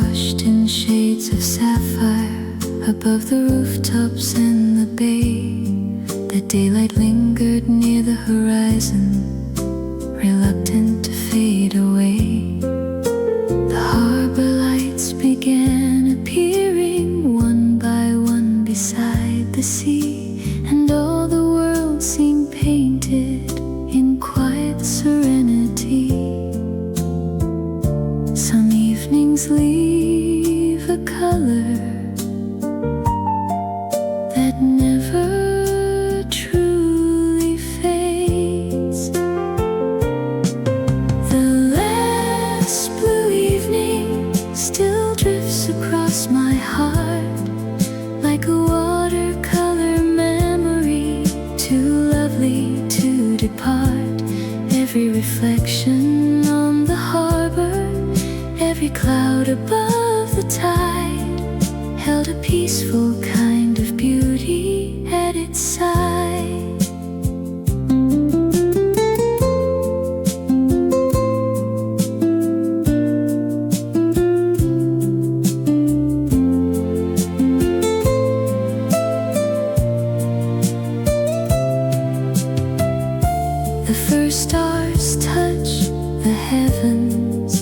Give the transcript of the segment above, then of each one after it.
washed in shades of sapphire above the rooftops and the bay. The daylight lingered near the horizon, reluctant to fade away. The harbor lights began appearing one by one beside the sea, and all the world seemed painted in quiet serenity. Some evenings leave a color that never truly fades. The last blue evening still drifts across my heart like a watercolor memory, too lovely to depart. Every reflection on the harbor, every cloud above the tide, held a peaceful kind of beauty at its side. The first stars touch the heavens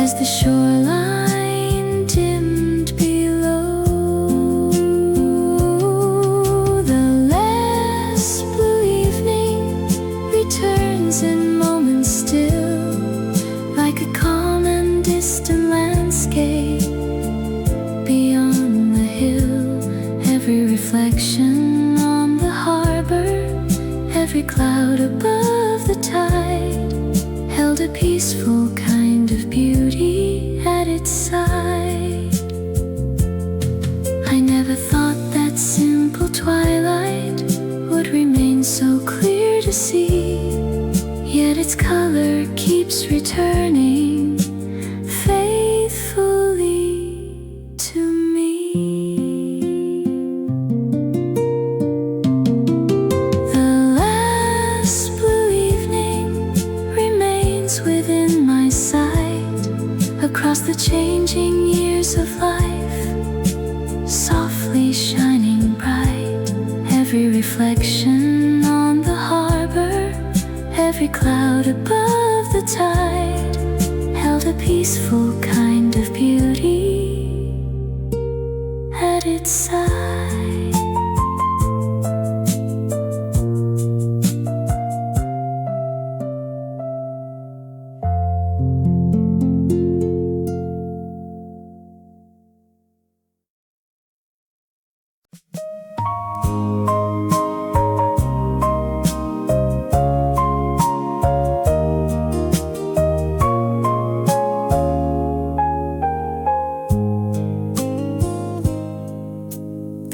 as the shoreline dimmed below. The last blue evening returns in moments still, like a calm and distant landscape beyond the hill. Every reflection on the harbor, every cloud above the tide, held a peaceful kind of beauty at its side. I never thought that simple twilight would remain so clear to see, yet its color keeps returning faithfully to me. The last blue evening remains within my sight, across the changing years of life, softly shining bright. Every reflection on the harbor, every cloud above the tide, held a peaceful kind of beauty at its side.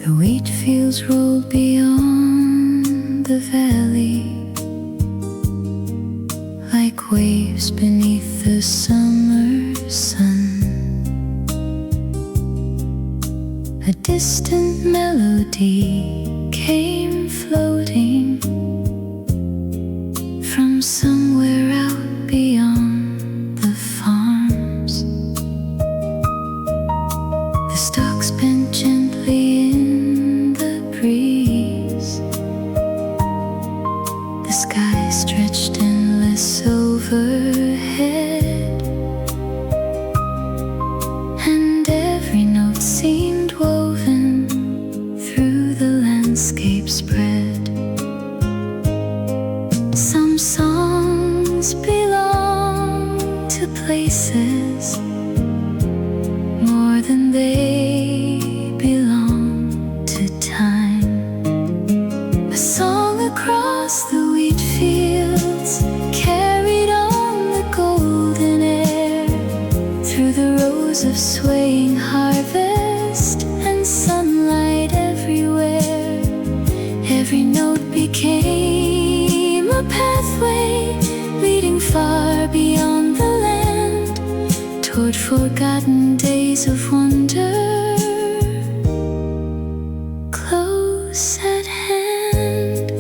The wheat fields rolled beyond the valley, like waves beneath the summer sun. A distant melody came floating from somewhere out beyond the farms. The stalks bent gently in the breeze. The sky stretched endless overhead, and every note seemed woven through the landscape spread. Some songs belong to places more than they belong to time. A song across the wheat fields carried on the golden air, through the rows of swaying harvest and sunlight everywhere. Every note became a pathway leading far beyond the land, toward forgotten days of wonder, close at hand.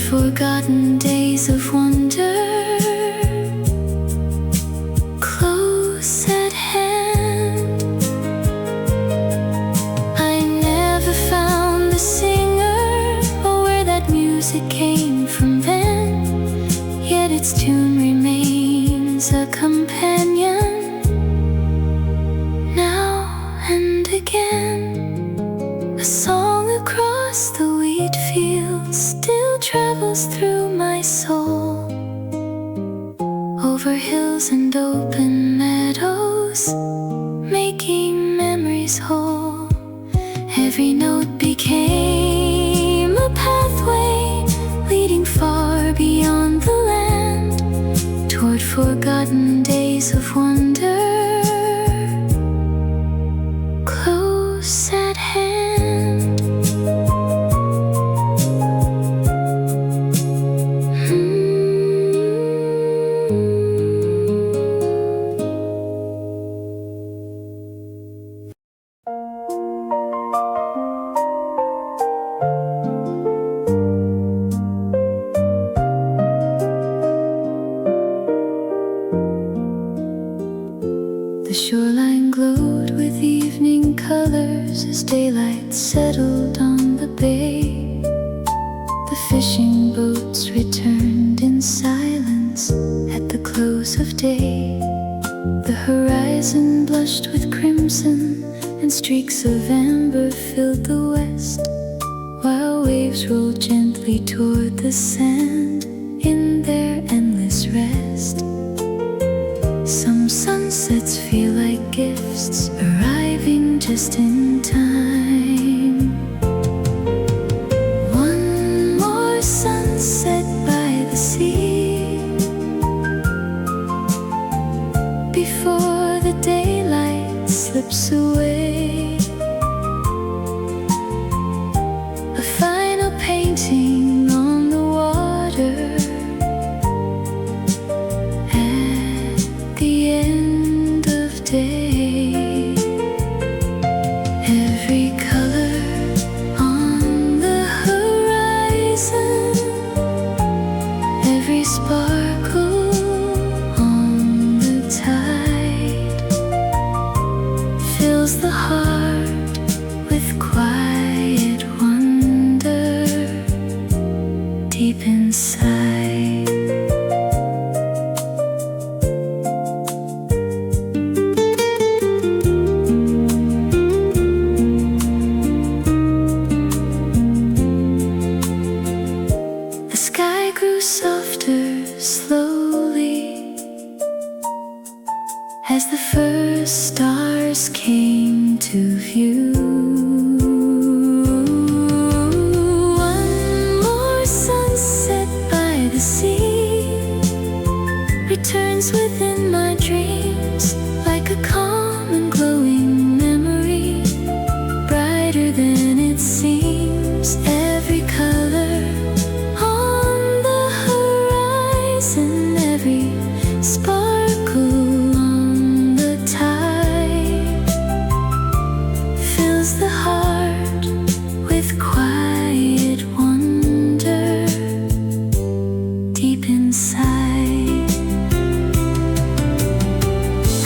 forgotten days of wonder, close at hand. I never found the singer or where that music came from then, yet its tune remains a companion now and again. A song across the wheat fields still travels through my soul, over hills and open meadows, making memories whole. Every note became a pathway leading far beyond the land, toward forgotten days of wonder, close at hand. The shoreline glowed with evening colors as daylight settled on the bay. The fishing boats returned in silence at the close of day. The horizon blushed with crimson and streaks of amber filled the west, while waves rolled gently toward the sand in their endless rest. Some sunsets feel like gifts arriving just in time. One more sunset by the sea before the daylight slips away. A final painting on the water at the end of day. Every color on the horizon, every sparkle on the tide, fills the heart with quiet wonder deep inside. The sky grew softer slowly as the first stars came to view. One more sunset by the sea returns within my dreams like a calm and glowing memory, brighter than it seems. Every color on the horizon, every sparkle on the tide, fills the heart with quiet wonder deep inside.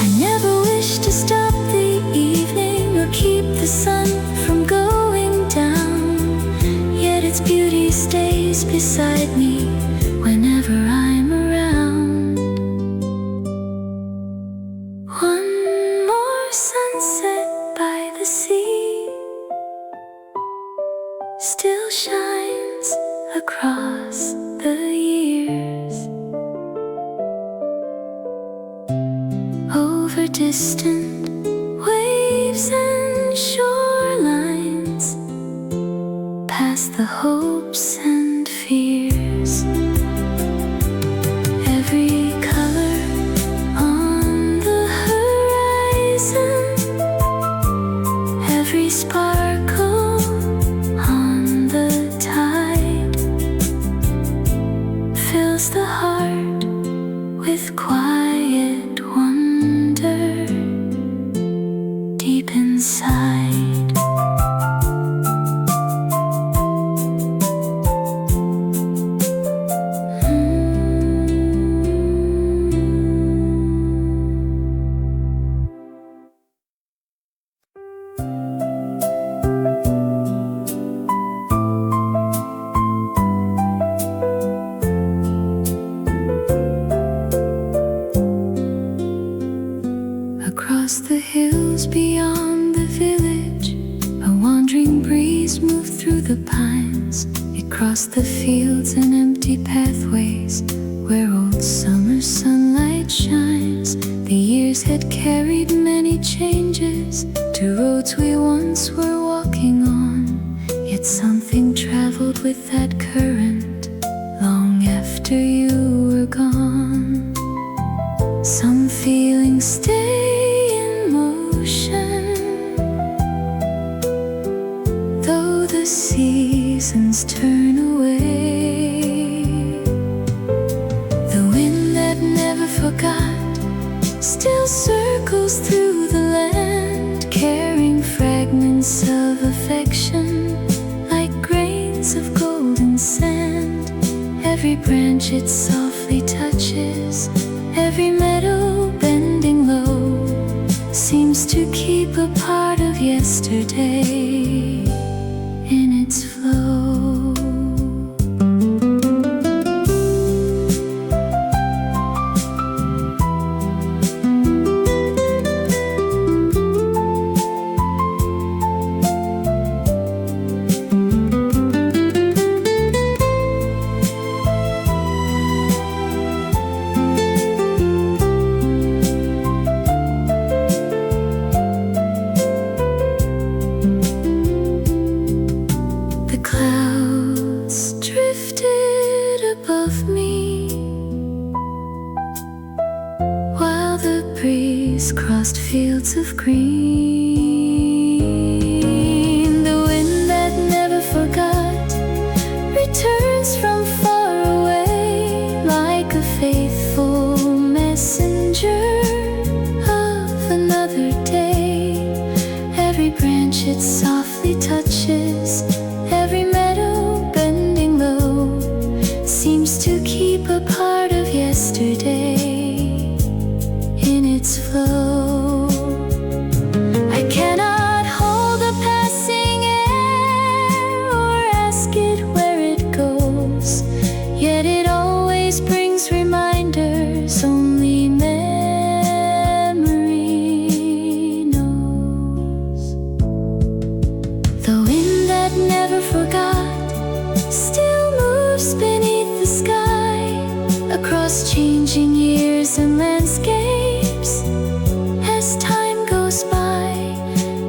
I never wish to stop the evening or keep the sun from going down, yet its beauty stays beside me whenever I'm around. One more sunset by the sea still shines across the years, over distant waves and shorelines, past the hopes and fears. Every color on the horizon, every sparkle on the tide, fills the heart with quiet wonder deep inside. wandering breeze moved through the pines. It crossed the fields and empty pathways where old summer sunlight shines. The years had carried many changes to roads we once were walking on. Yet something traveled with that current long after you were gone. Some feelings stay in motion, though the seasons turn away. The wind that never forgot still circles through the land, carrying fragments of affection like grains of golden sand. Every branch it softly touches, every meadow bending low, seems to keep a part of yesterday in its flow. Crossed fields of green. The wind that never forgot returns from far away like a faithful messenger of another day. Every branch it softly touches, every meadow bending low, seems to keep a part of yesterday in its flow. I cannot hold a passing air or ask it where it goes, yet it always brings reminders only memory knows. The wind that never forgot still moves beneath the sky, across changing years and landscapes. As time goes by,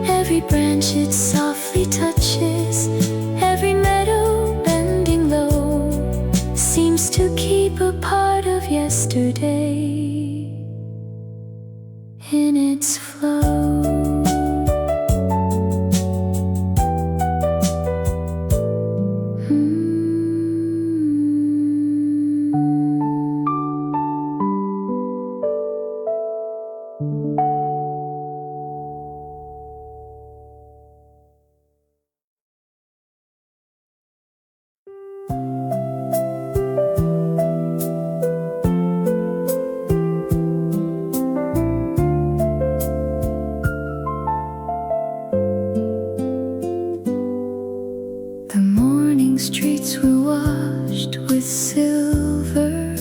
every branch it softly touches, every meadow bending low, seems to keep a part of yesterday in its flow. Streets were washed with silver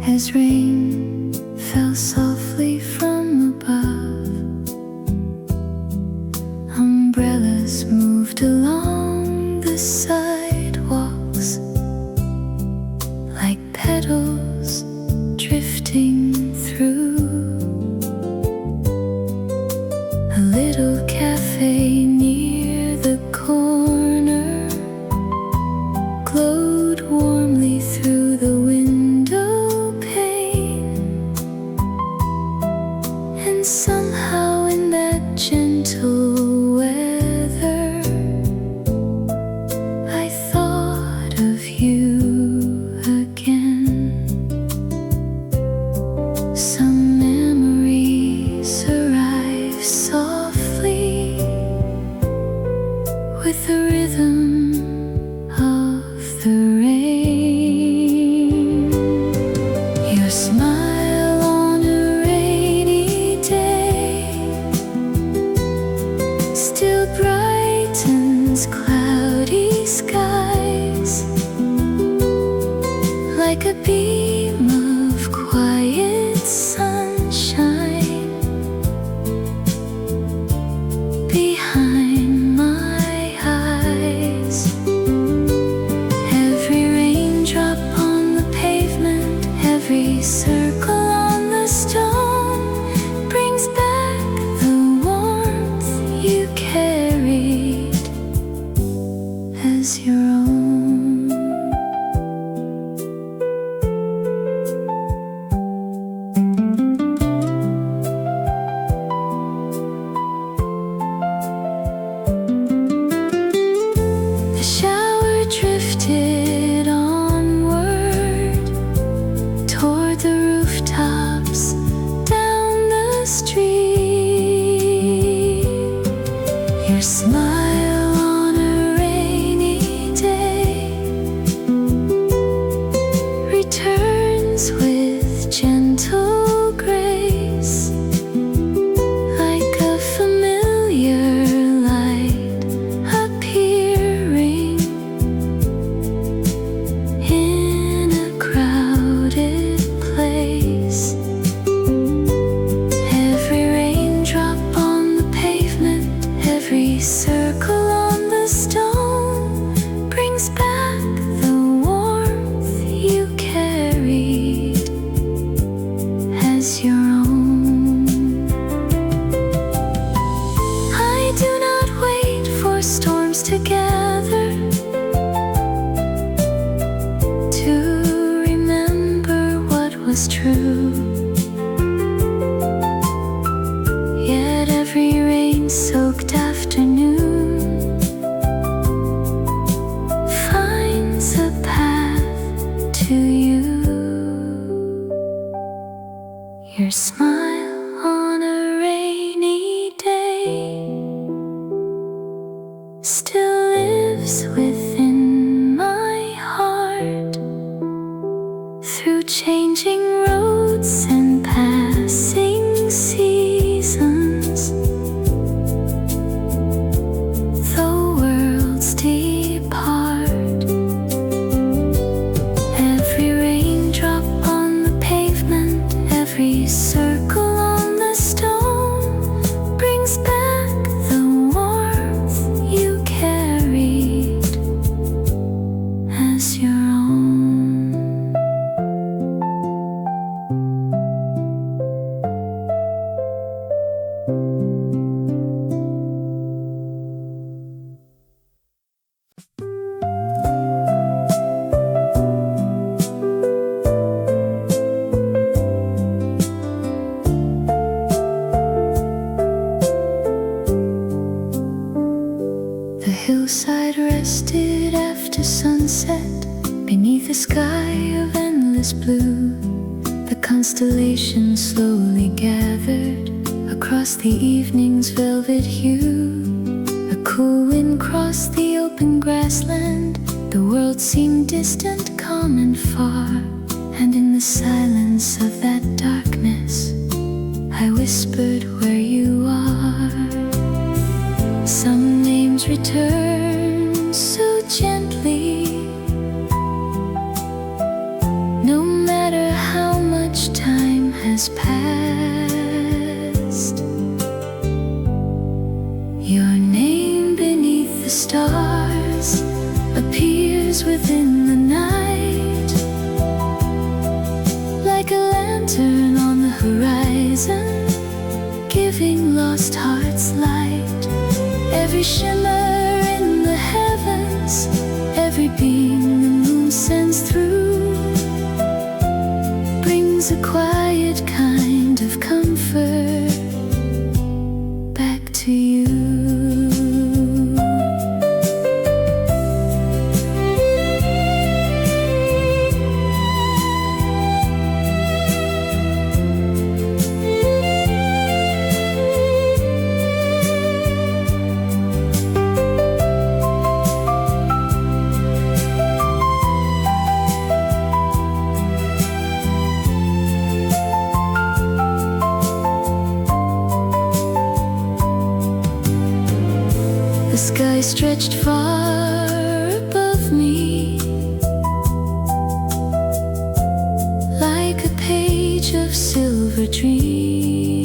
as rain fell softly from above. Umbrellas moved along the sidewalks like petals drifting through. A little cafe near the corner glowed warmly through the window pane, and somehow in that gentle weather I thought of you again. Some memories arrive softly with the rhythm of the rain. Your smile on a rainy day still brightens cloudy skies like a beam of quiet sunshine behind Your smile on a rainy day returns with gentle grace, like a familiar light appearing in a crowded place. Every raindrop on the pavement, every circle on the stone brings back the warmth you carried as your own. I do not wait for storms to gather to remember what was true. Yet every rain-soaked afternoon finds a path to you. Your smile on a rainy day still lives within my heart, through changing roads and passing seasons. Though worlds depart, every raindrop on the pavement, every circle on the stone brings back the warmth you carried as your own. The hillside rested after sunset, beneath a sky of endless blue. The constellations slowly gathered across the evening's velvet hue. A cool wind crossed the open grassland. The world seemed distant, calm and far. And in the silence of that darkness, I whispered where you are. Some names return so gently, no matter how much time has passed. Your name beneath the stars appears within the night, like a lantern on the horizon, giving lost hearts light. Every shimmer in the heavens, every beam the moon sends through, brings a quiet kind of comfort back to you. The sky stretched far above me, like a page of silver dreams.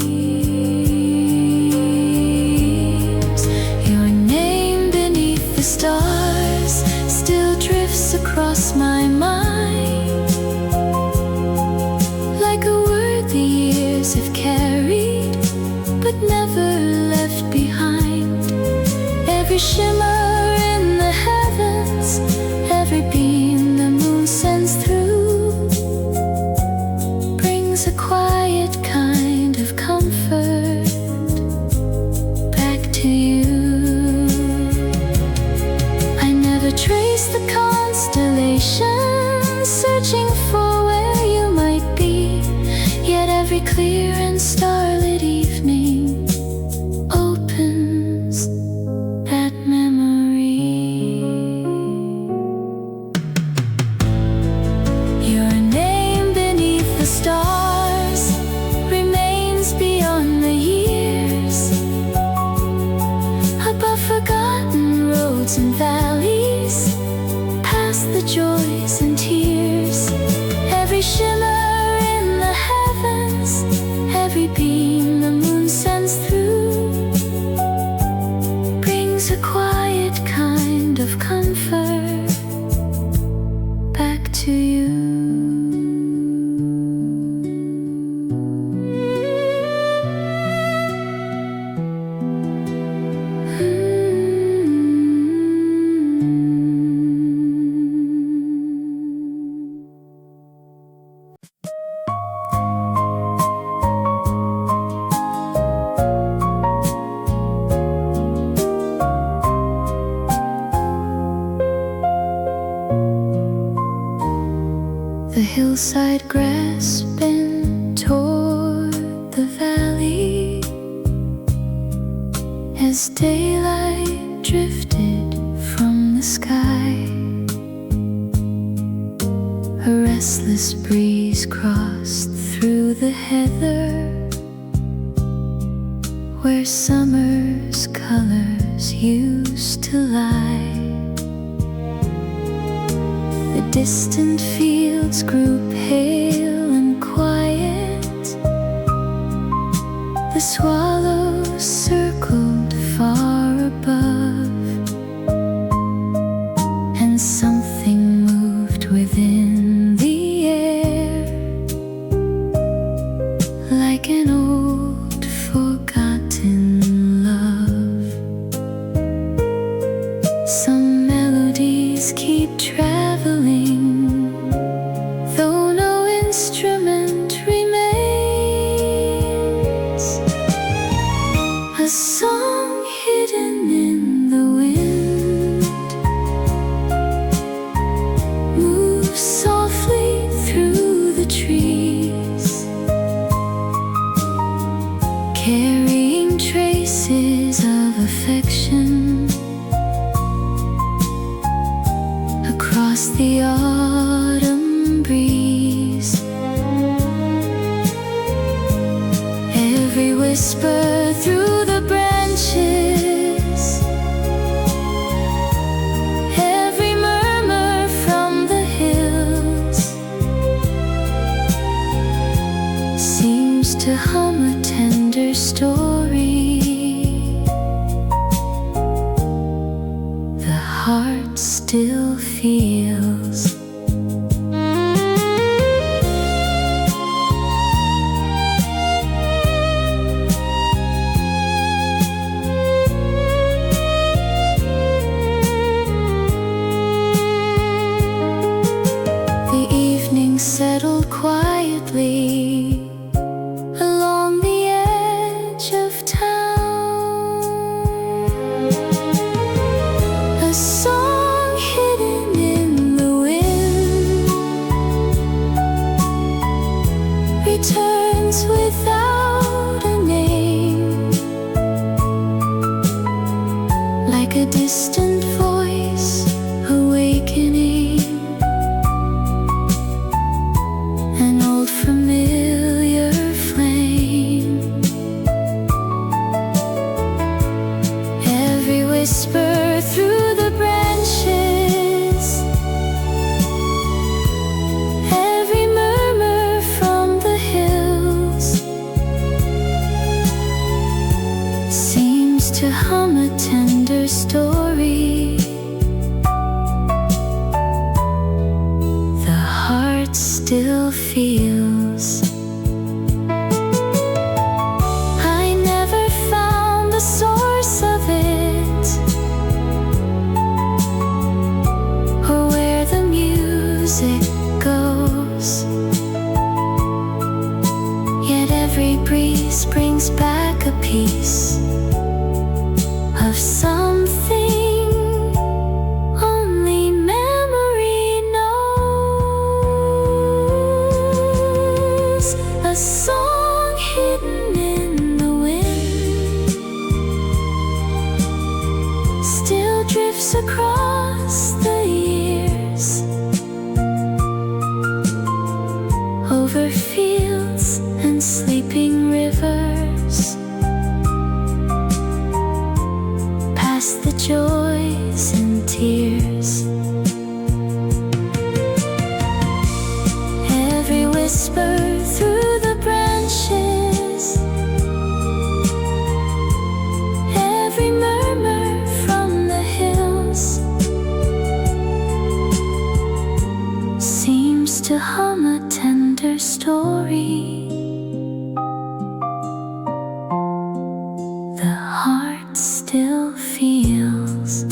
Your name beneath the stars still drifts across my mind, like a word the years have carried but never left behind. Every shimmer in the heavens, every beam the moon sends through, brings a quiet kind of comfort back to you. I never traced the constellations, searching for where you might be, yet every clear and starlit evening opens roads and valleys, past the joys and tears. Every shimmer in the heavens, every beam the moon sends through, brings a quiet kind of comfort back to you. The hillside grass bent toward the valley as daylight drifted from the sky. A restless breeze crossed through the heather where summer's colors used to lie. The distant fields grew pale and quiet. The swallows circled far above, and something moved within the air like an old forgotten love. Some melodies keep traveling, though no instrument remains. A song hidden in the wind moves softly through the trees, carrying traces of affection across the autumn breeze. Every whisper through the branches, every murmur from the hills seems to hum a tender story. The heart still feels. The evening settled quietly along the edge of town. A song hidden in the wind returns without a name, like a distant voice awakening, an old familiar flame. Every whisper through the branches, every murmur from the hills seems to hum a tender story. The heart still feels. I never found the source of it, or where the music goes. Yet every breeze brings back a piece of something only memory knows. A song hidden in the wind still drifts across the years, over fields and sleeping rivers, past past the joys and tears. Every whisper through the branches, every murmur from the hills seems to hum a tender story. The heart still feels.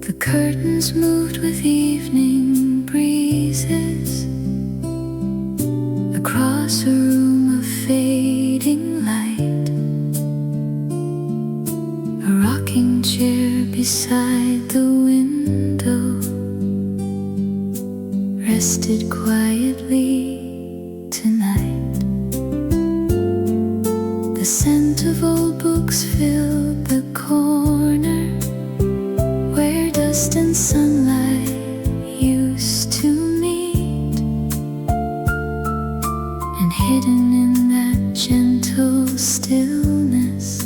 The curtains moved with evening breezes across a room of fading light. A rocking chair beside the window rested quietly tonight. The scent of old books filled the corner where dust and sunlight used to meet, and hidden in that gentle stillness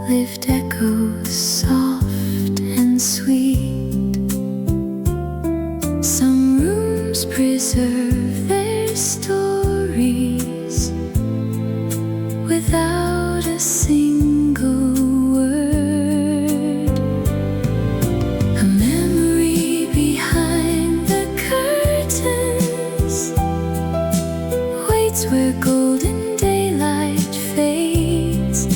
lived echoes soft and sweet. Some rooms preserve their stories without a single word. A memory behind the curtains waits where golden daylight fades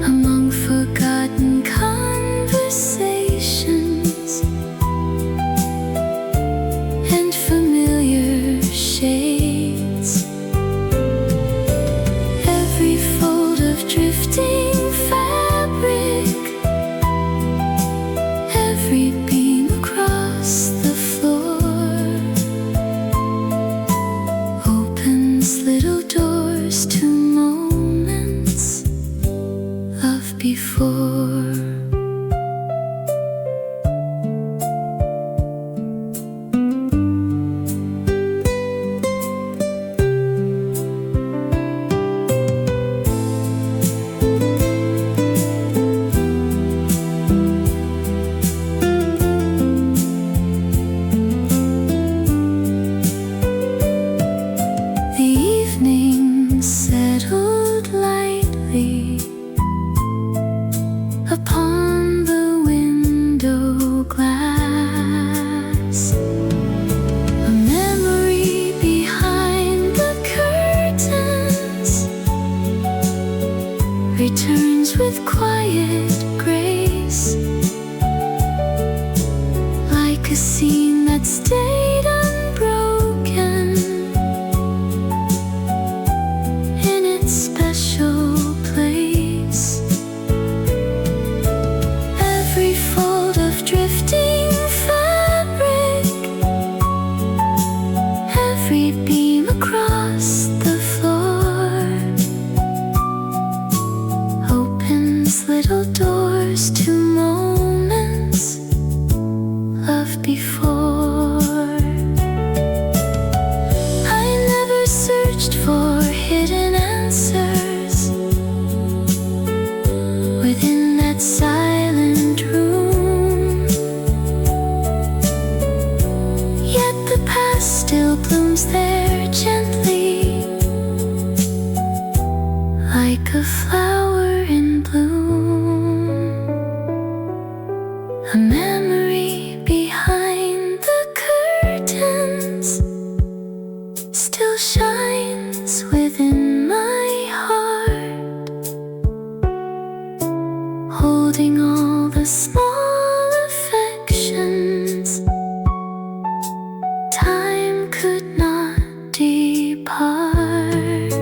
among forgotten conversations and familiar shades. Every fold of drifting fabric, every beam across the floor opens little doors to moments of before. The evening settled lightly upon the window glass. A memory behind the curtains returns with quiet grace, like a scene that stayed unbroken in its special place. Every fold of drifting fabric, every beam across the floor opens little doors to moments of before. I never searched for hidden answers within that silent room, yet the past still blooms there gently, like a flower in bloom. A memory behind the curtains still shines within my heart, holding all the small affections time could not depart.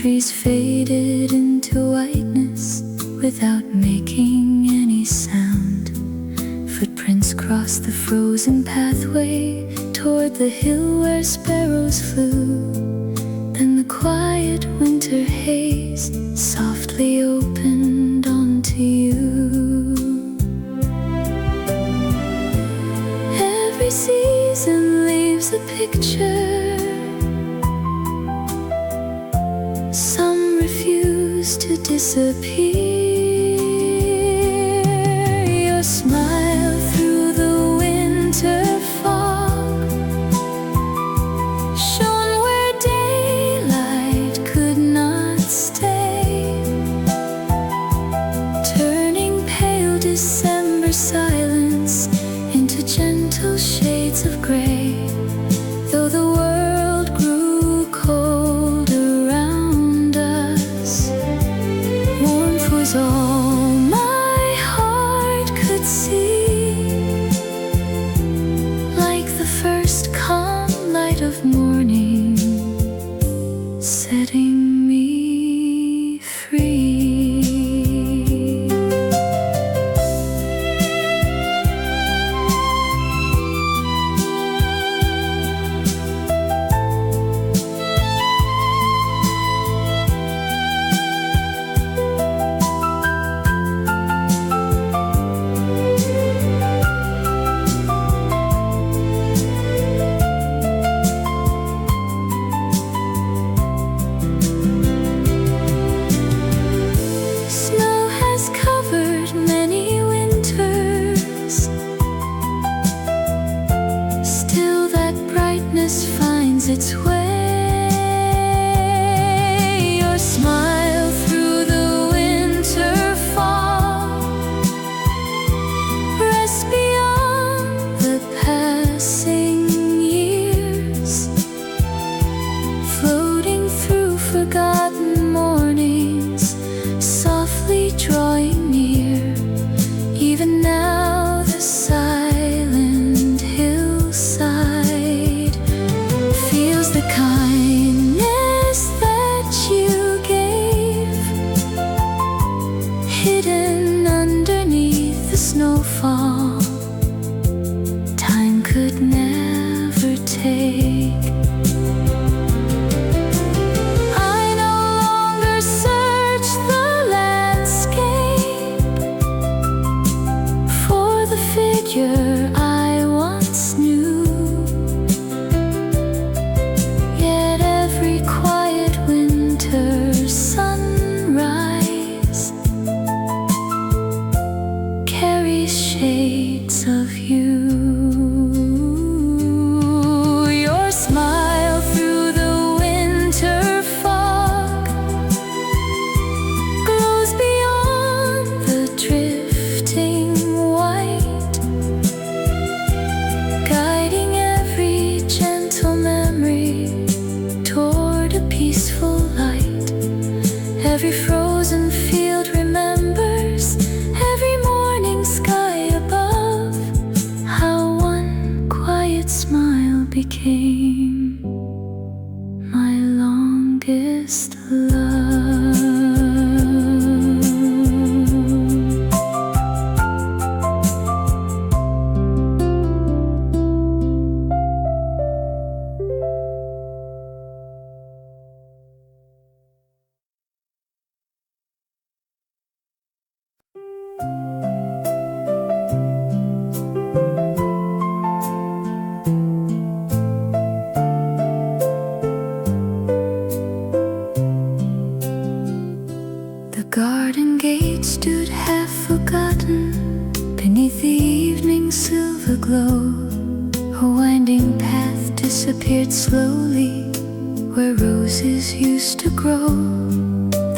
trees faded into whiteness without making any sound. Footprints crossed the frozen pathway toward the hill where sparrows flew. Then the quiet winter haze softly opened onto you. Every season leaves a picture. Some refuse to disappear. Your smile through the winter fog shone where daylight could not stay, turning pale December silence into gentle shades of gray. Though the world grew cold around us, warmth was all my heart could see, like the first calm light of morning, setting me free. Snow has covered many winters, still that brightness finds its way. Your smile through the winter fog rests beyond the passing years, floating through forgotten mornings, softly drawing near. Even now the silent hillside feels the kindness that you gave, hidden underneath the snowfall. Time could never take. I no longer search the landscape for the figure I once knew. Yet every quiet winter sunrise carries shades of you. Your smile through the winter fog glows beyond the drifting white, guiding every gentle memory toward a peaceful light. Every frozen field remembers, every morning sky above, how one quiet smile became my longest love. The garden gate stood half forgotten beneath the evening silver glow. A winding path disappeared slowly where roses used to grow.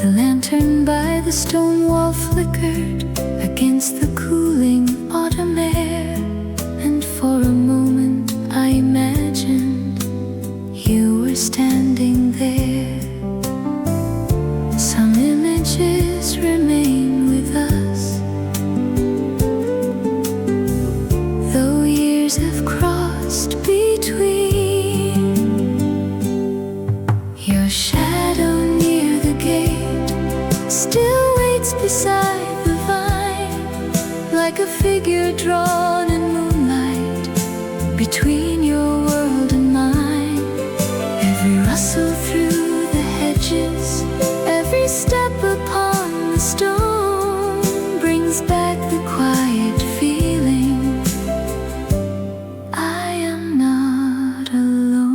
The lantern by the stone wall flickered against the cooling autumn air, and for a moment I imagined you were standing there. Some images remain with us, though years have crossed between. Your shadow near the figure drawn in moonlight between your world and mine. Every rustle through the hedges, every step upon the stone brings back the quiet feeling. I am not alone.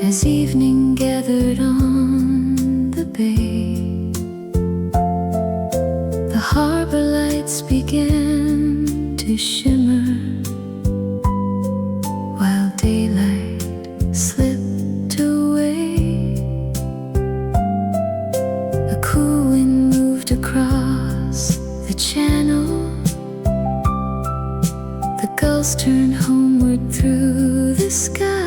As evening gathered on the bay, the harbor lights began to shimmer, while daylight slipped away. A cool wind moved across the channel. The gulls turned homeward through the sky.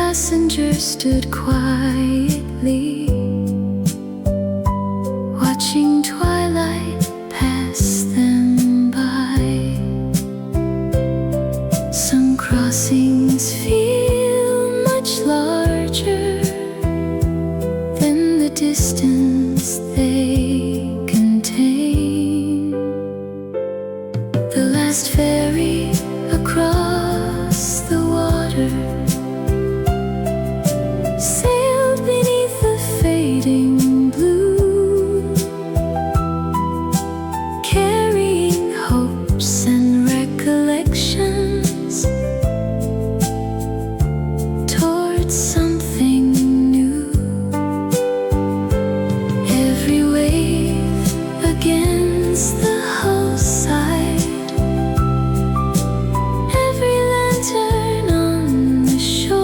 Passengers stood quietly, watching twilight pass them by. Some crossings feel much larger than the distance they contain. The last ferry across the water sailed beneath the fading blue, carrying hopes and recollections towards something new. Every wave against the hull side, every lantern on the shore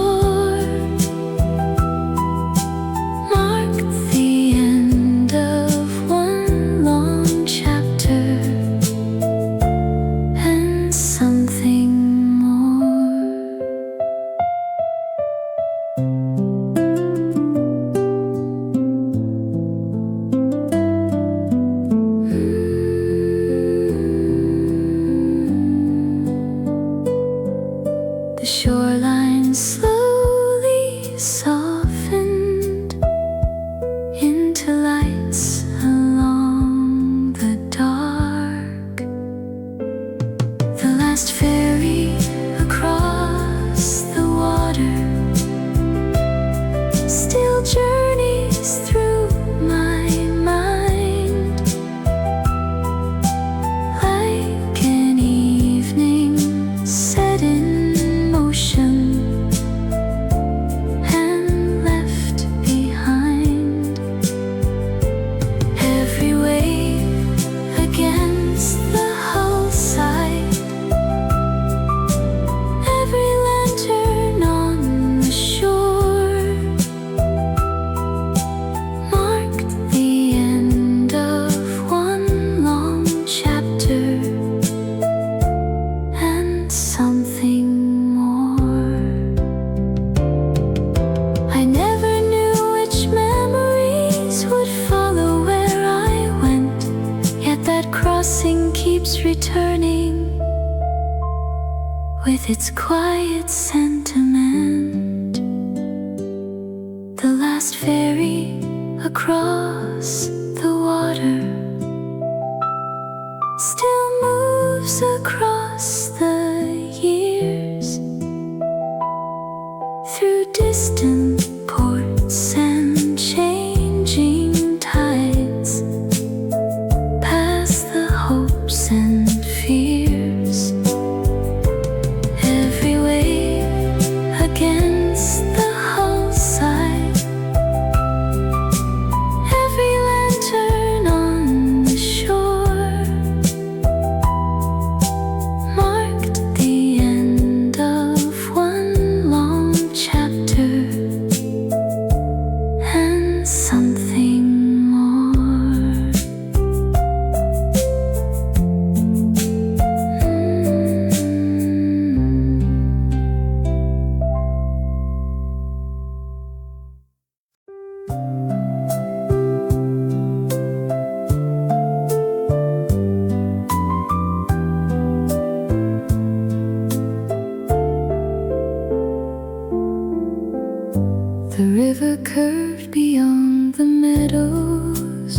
something more. returning with its quiet sentiment. The last ferry across the water still moves across the years through distant ports and changing tides, past the hopes and fears. Every wave against the hull side, every lantern on the shore marked the end of one long chapter and something more. The river curved beyond the meadows,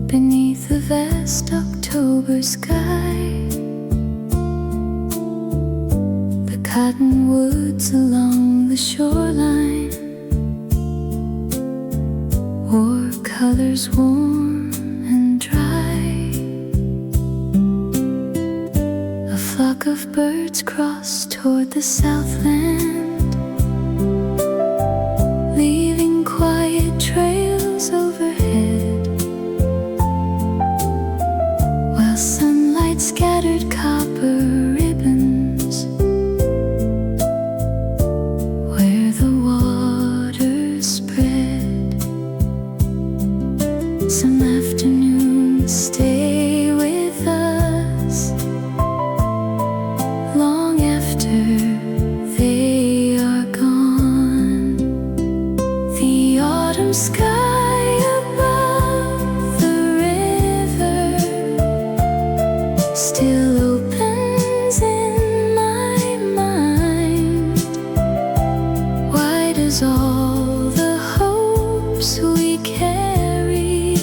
beneath the vast October sky. The cottonwoods along the shoreline wore colors warm and dry. A flock of birds crossed toward the southland, leaving quiet trails overhead, while sunlight scattered copper ribbons where the water spread. Some afternoons stay with us long after they are gone. The autumn sky above the river still opens in my mind. Why does all the hopes we carried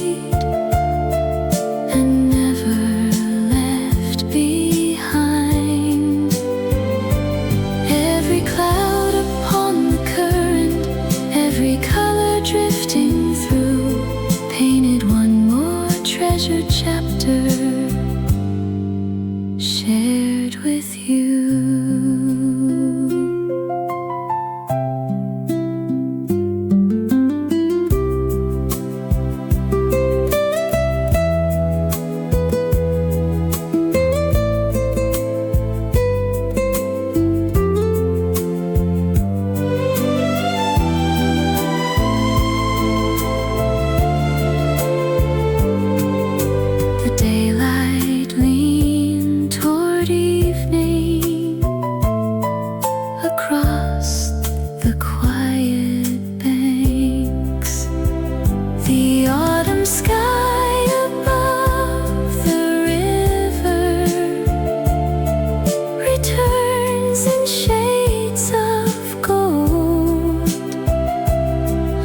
and never left behind, every cloud upon the current, every color drifting through, painted one more treasured chapter shared with you. The daylight leaned toward evening across the quiet banks. The autumn sky above the river returns in shades of gold,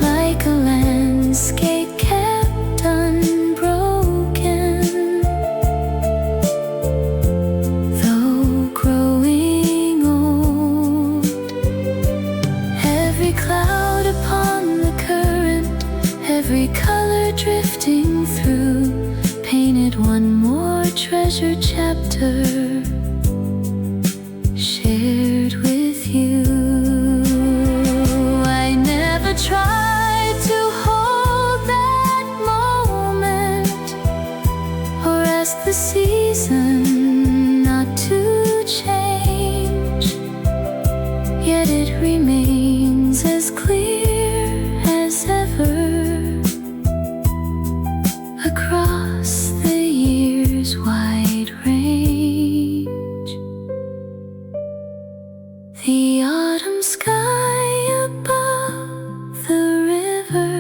like a landscape kept unbroken, though growing old. Every cloud upon the current, every color drifting through, painted one more treasured chapter shared with you. I never tried to hold that moment or ask the season not to change, yet it remains as clear as ever across the year's wide range. The autumn sky above the river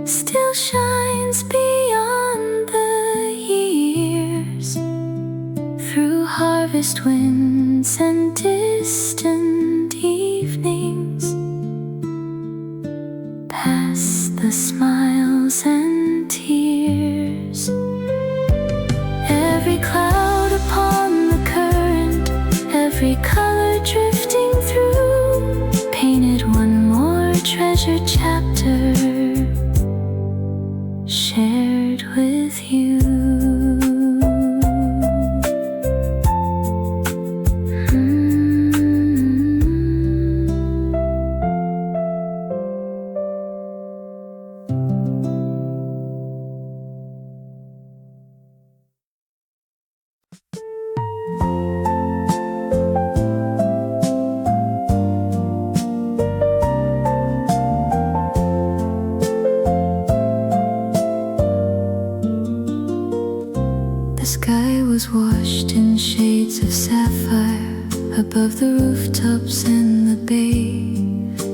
still shines beyond forest winds and distant evenings, past the smiles and tears. Every cloud upon the current, every color drifting through, painted one more treasured chapter shared with you. The sky was washed in shades of sapphire above the rooftops and the bay.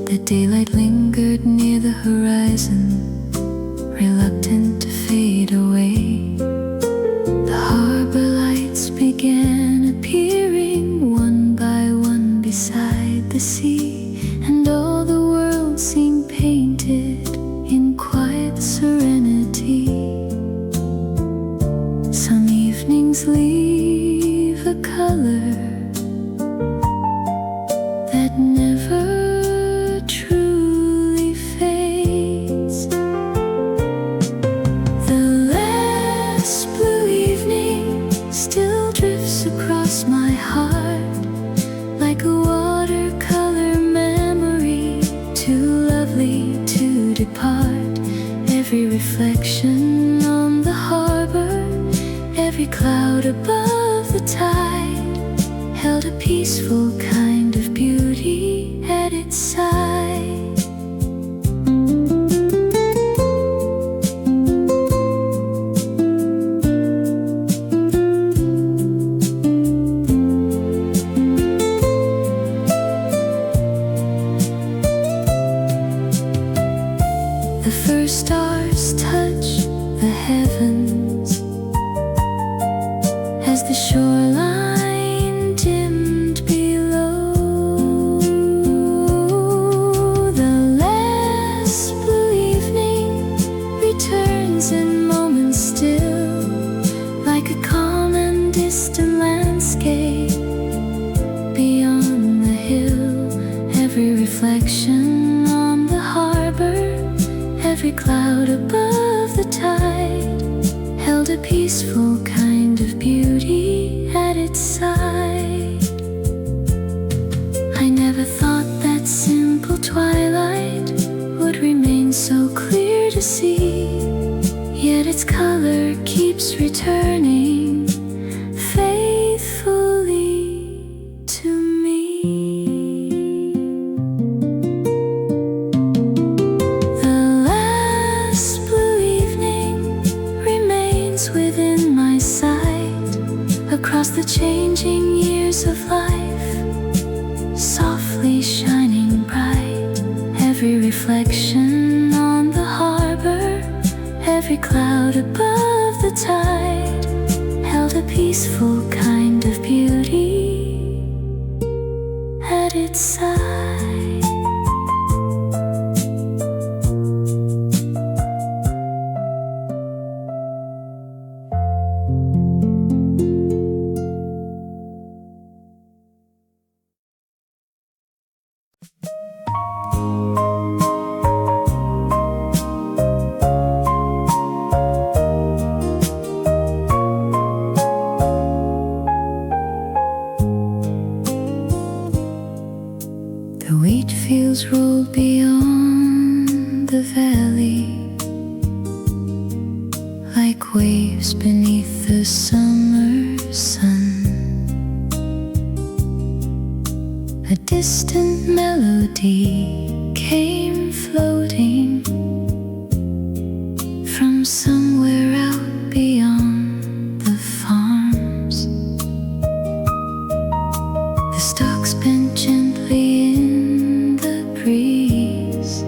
The daylight lingered near the horizon, reluctant to fade away. The harbor lights began appearing one by one beside the sea, and all the world seemed painted in quiet serenity. Some evenings leave a color that never truly fades. The last blue evening still drifts across my heart like a watercolor memory, too lovely to depart. Every reflection on the harbor, every cloud above the tide, held a peaceful kind of beauty at its side. The first stars touch the heavens as the shoreline dimmed below. The last blue evening returns in moments still, like a calm and distant landscape beyond the hill. Every reflection on the harbor, every cloud above the tide, held a peaceful kind of beauty at its side. I never thought that simple twilight would remain so clear to see, yet its color keeps returning faithfully to me. The last blue evening remains within my sight, across the changing years of life, softly shining bright. Every reflection on the harbor, every cloud above the tide, held a peaceful kind of beauty at its side. The wheat fields rolled beyond the valley, like waves beneath the summer sun. A distant melody came floating from somewhere out beyond the farms. The stalks bent gently in the breeze.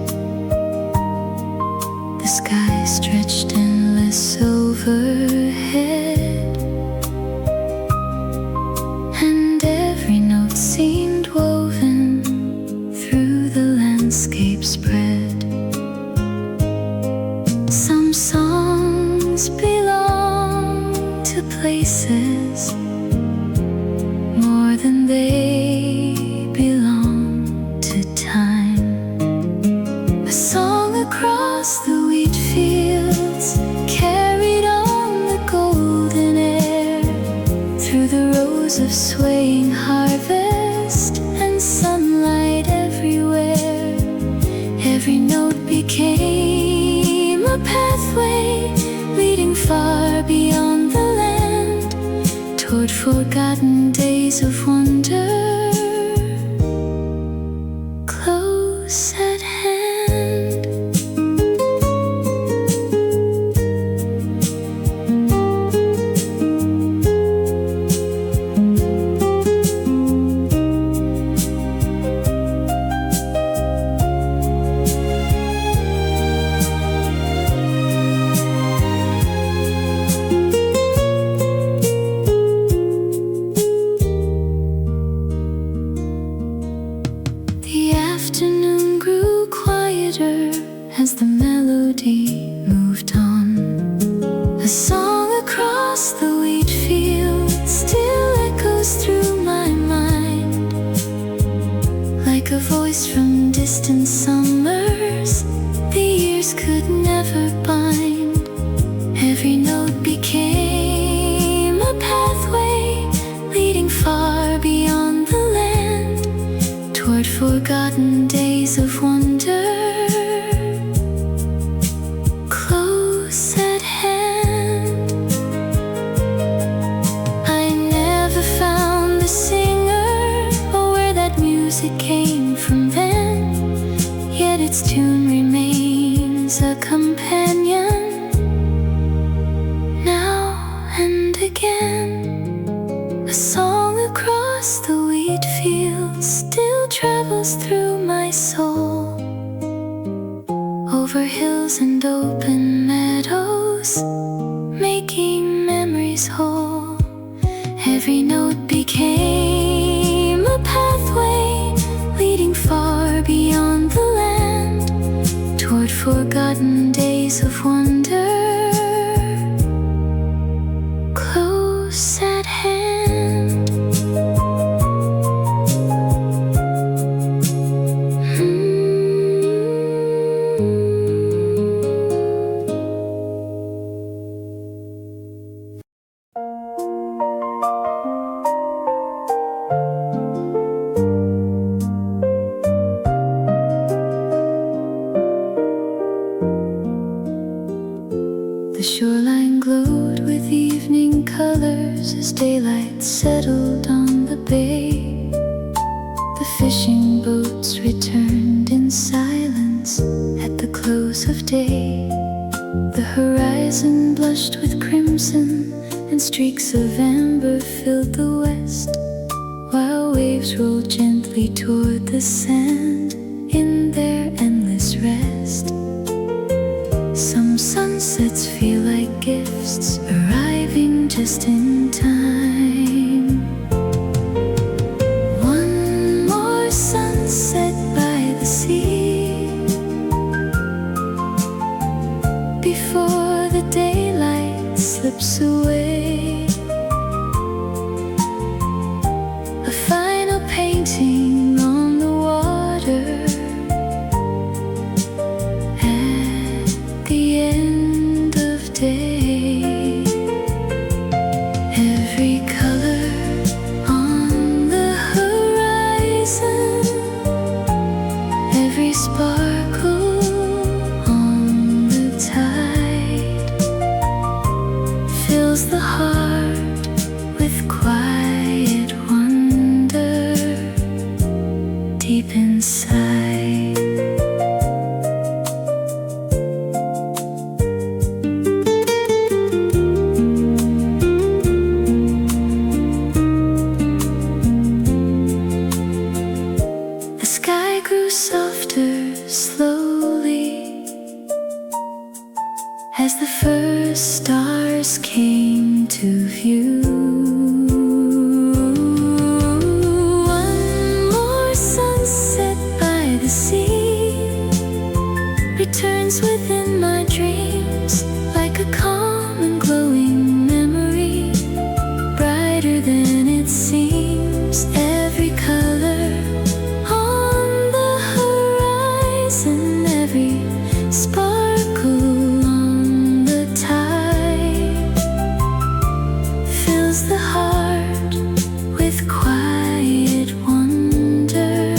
The sky stretched endless overhead, and melody moved on. A song across the wheat field still echoes through my mind, like a voice from distant summers the years could never bind. Every note became a pathway leading far beyond the land, toward forgotten days of wonder, close at hand. I never found the singer or where that music came from then, yet its tune remains a companion now and again. A song across the wheat fields still travels through my soul, over hills and open meadows, making memories whole. Every note became a pathway leading far beyond the land, toward forgotten days of wonder, close at hand. The shoreline glowed with evening colors as daylight settled on the bay. The fishing boats returned in silence at the close of day. The horizon blushed with crimson and streaks of amber filled the west, while waves rolled gently toward the sand in their endless rest. Some sunsets feel like gifts arriving just in time. One more sunset by the sea before the daylight slips away. A final painting on the water at the end of day. Every color on the horizon, every sparkle on the tide, fills the heart with quiet wonder deep inside. The sky grew softer slowly as the first stars came to view. One more sunset by the sea returns within my dreams like a calm and glowing memory, brighter than it seems. Every color on the horizon, every sparkle on the tide, fills the heart with quiet wonder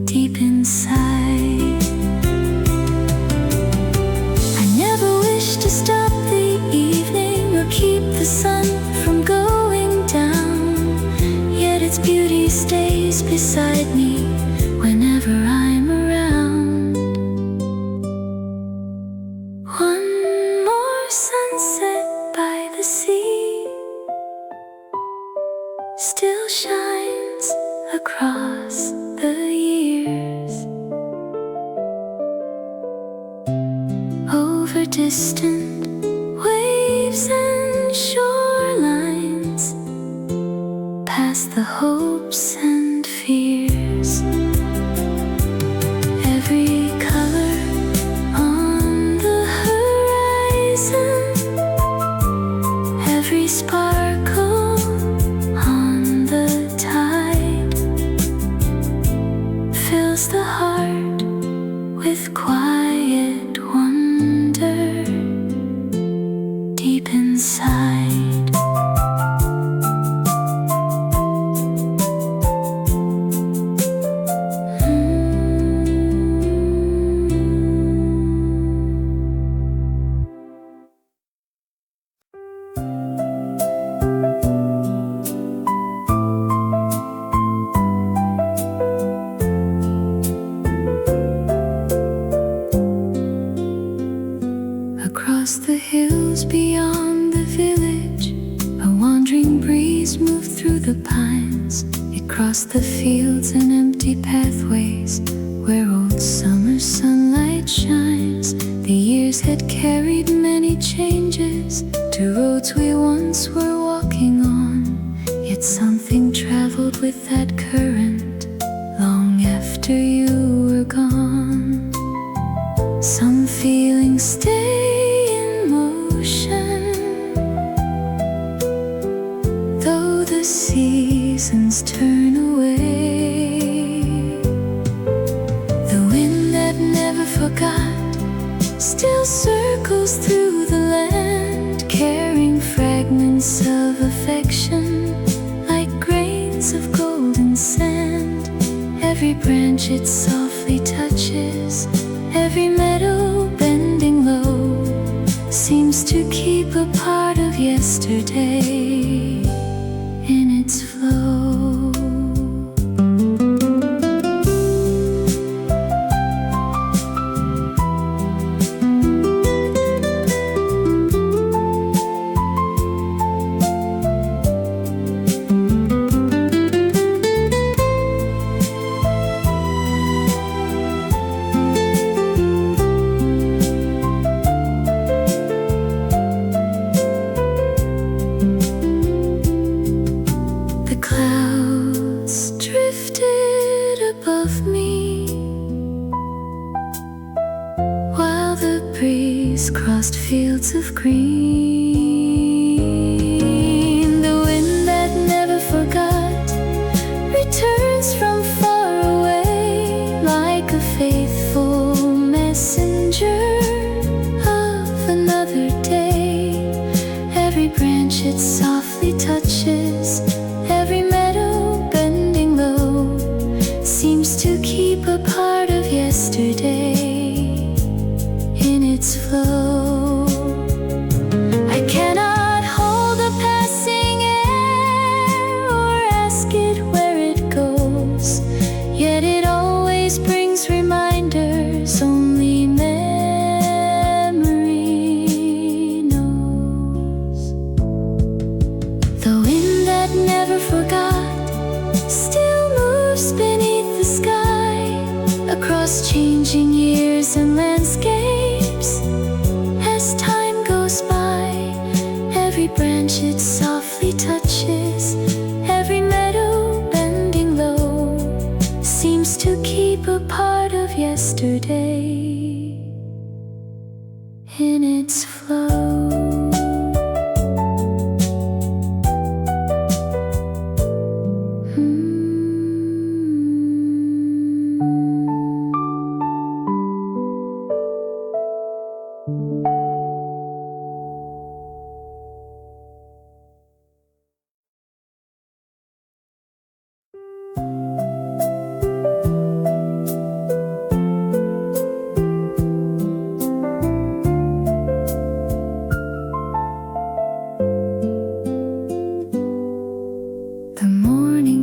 deep inside. I never wish to stop the evening or keep the sun from going down, yet its beauty stays beside me whenever I'm around. One more sunset by the sea still shines across the years, over distant waves and shorelines, past the hopes and fears. Every color across the fields and empty pathways where old summer sunlight shines. The years had carried many changes to roads we once were walking on, yet something traveled with that current long after you were gone. Some feelings stay in motion, though the seasons turn away. The wind that never forgot still circles through the land, carrying fragments of affection like grains of golden sand. Every branch it softly touches, every meadow bending low, seems to keep a part of yesterday in its flow. Crossed fields of green. The wind that never forgot returns from far away like a faithful messenger of another day. Every branch it softly touches, every meadow bending low, seems to keep a part of yesterday in its flow. I cannot hold the passing air or ask it where it goes, yet it always brings reminders only memory knows. The wind that never forgot still moves beneath the sky, across changing years and landscapes. As time goes by, every branch it softly touches, every meadow bending low, seems to keep a part of yesterday in its flow.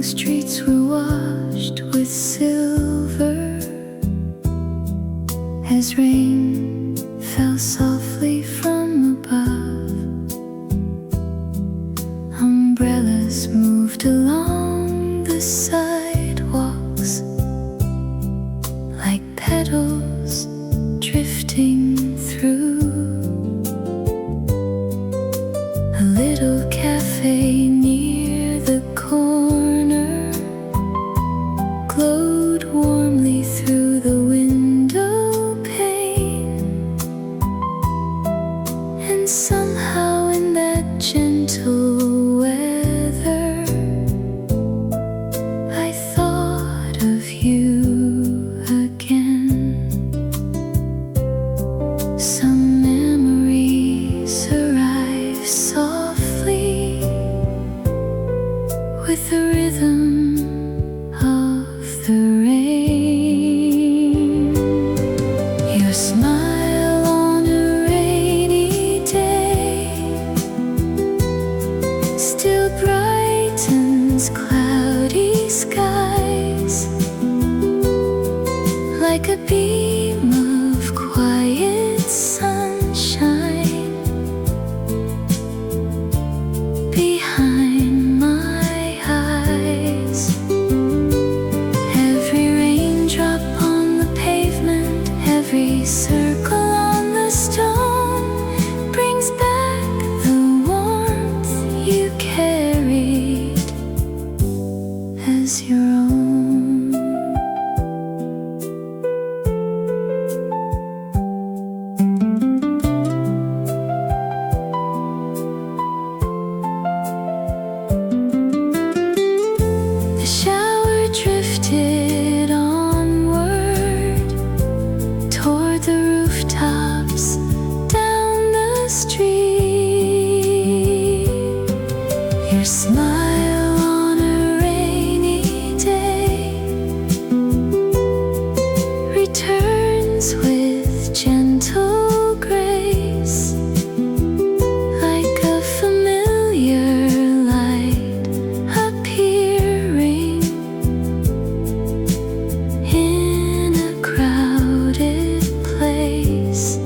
Streets were washed with silver as rain fell softly from above. Umbrellas moved along the sidewalks like petals drifting through a little cafe near the corner, glowed warmly through the window pane, and somehow in that gentle weather I thought of you again. Some memories arrive softly with the rhythm of the rain. Your smile on a rainy day still brightens cloudy skies like a beam of quiet sunshine behind my eyes. as your own. The shower drifted onward toward the rooftops down the street. Your smile on a rainy day returns with gentle grace, like a familiar light appearing in a crowded place.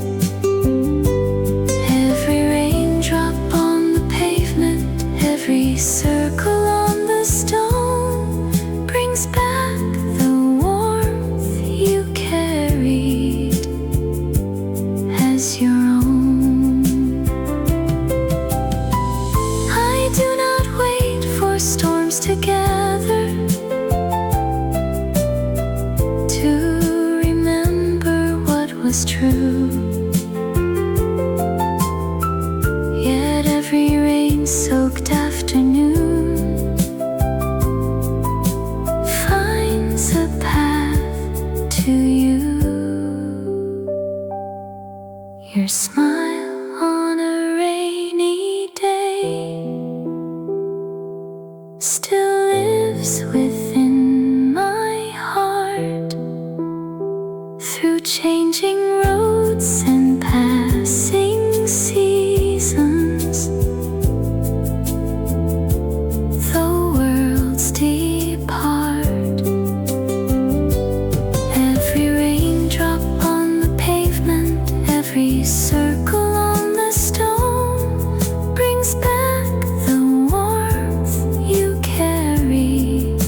Every raindrop on the pavement, every circle on the stone brings back the warmth you carried as your own. I do not wait for storms to gather to remember what was true. Yet every rain-soaked afternoon finds a path to you. Your smile on a rainy day still lives within my heart, through changing roads and passing seasons. Though worlds depart, every raindrop on the pavement, every circle on the stone brings back the warmth you carried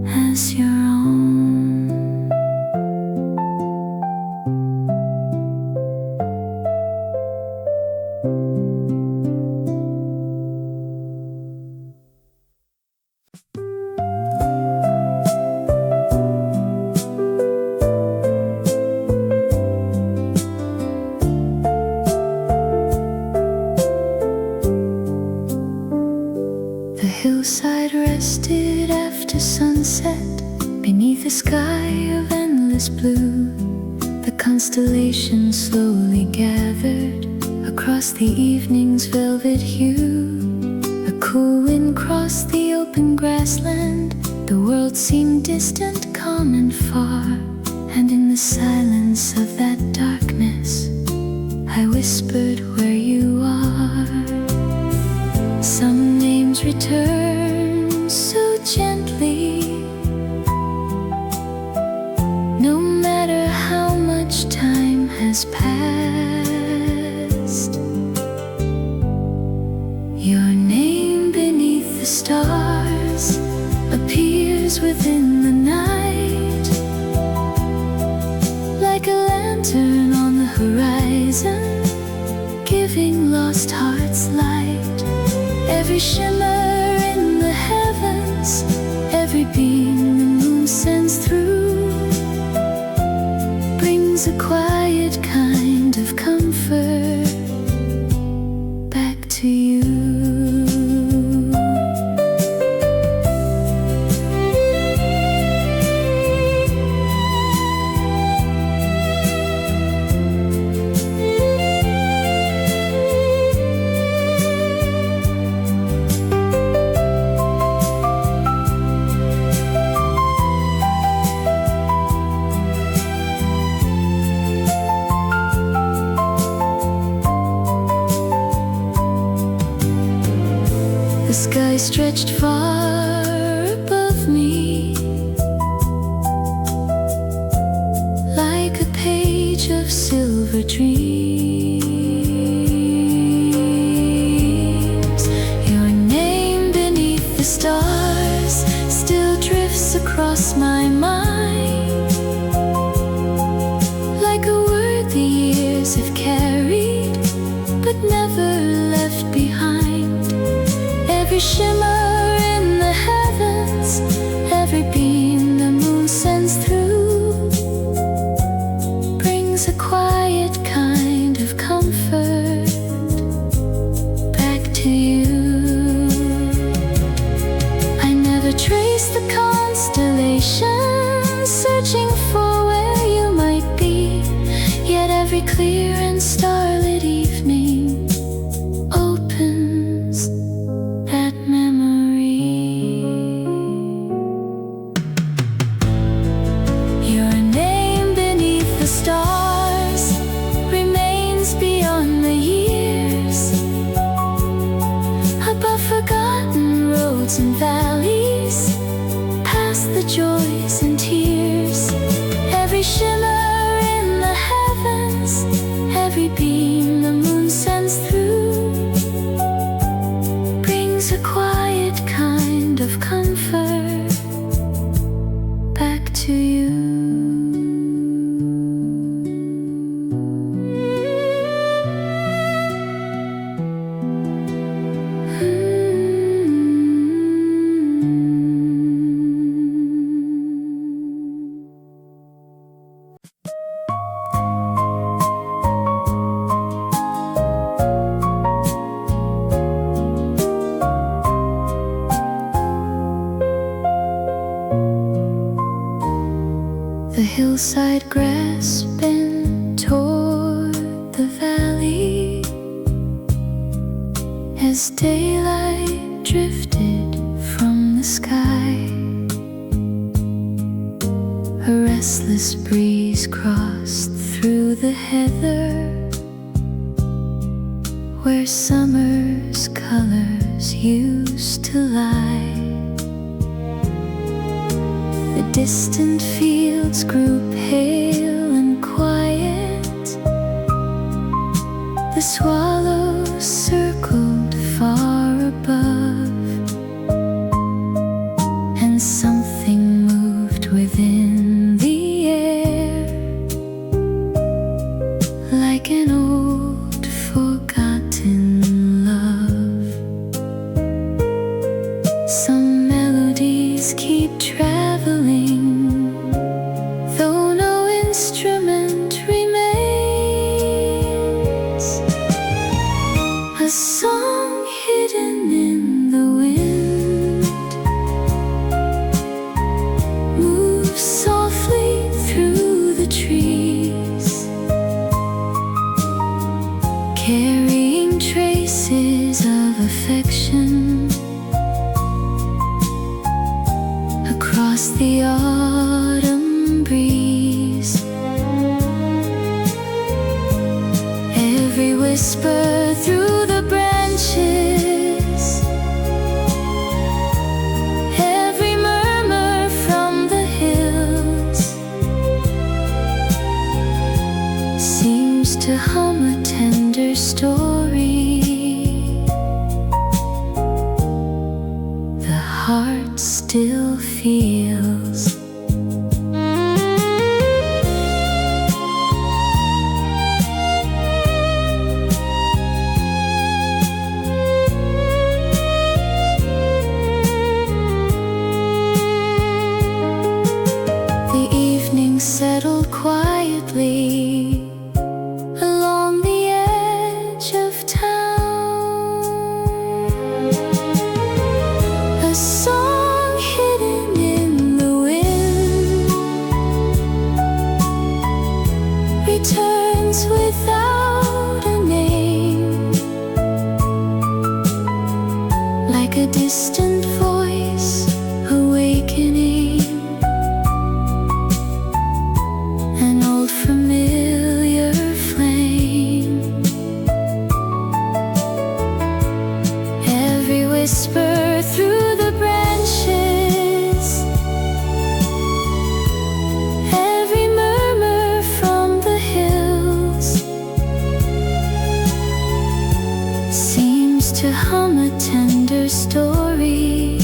as your own. The hillside rested after sunset beneath a sky of endless blue. The constellations slowly gathered across the evening's velvet hue. A cool wind crossed the open grassland. The world seemed distant, calm and far. And in the silence of that darkness, I whispered where you are. Some names return so gently, no matter how much time has passed. Your name beneath the stars appears within the night, like a lantern on the horizon, giving lost hearts light. Every shimmer in the heavens, every beam the moon sends through, brings a quiet kind of comfort back to you. The sky stretched far above me, like a page of silver dreams. Your name beneath the stars still drifts across my mind, like a word the years have carried but never left behind. Every shimmer in the heavens, every beam the moon sends through brings a quiet kind of comfort back to you. I never trace the constellations, searching for where you might be, yet every clear and starlit evening opens that memory. Your name beneath the stars remains beyond the years, above forgotten roads and valleys, past the joys and tears. Every shimmer in the heavens, every beam the moon sends through brings a quiet kind of comfort back to you. The hillside grass bent toward the valley as daylight drifted from the sky. A restless breeze crossed through the heather where summer's colors used to lie. The distant fields grew pale and quiet. The swallows circled far above, and something moved within the air like an old forgotten love. Some melodies keep traveling, though no instrument remains. A song hidden in the wind moves softly through the trees, carrying traces of affection across the autumn breeze. Every whisper through the branches, every murmur from the hills seems to hum a tender story. The heart still feels. The evening settled quietly along the edge of town. A song hidden in the wind returns without a name, like a distant voice awakening, an old familiar flame. Every whisper through the branches, every murmur from the hills seems to hum a tender story.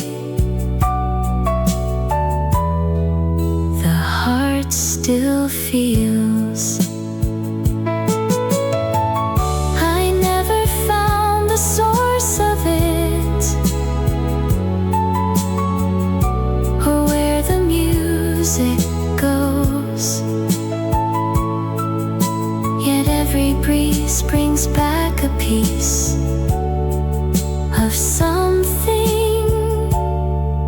The heart still feels. I never found the source of it, or where music goes. Yet every breeze brings back a piece of something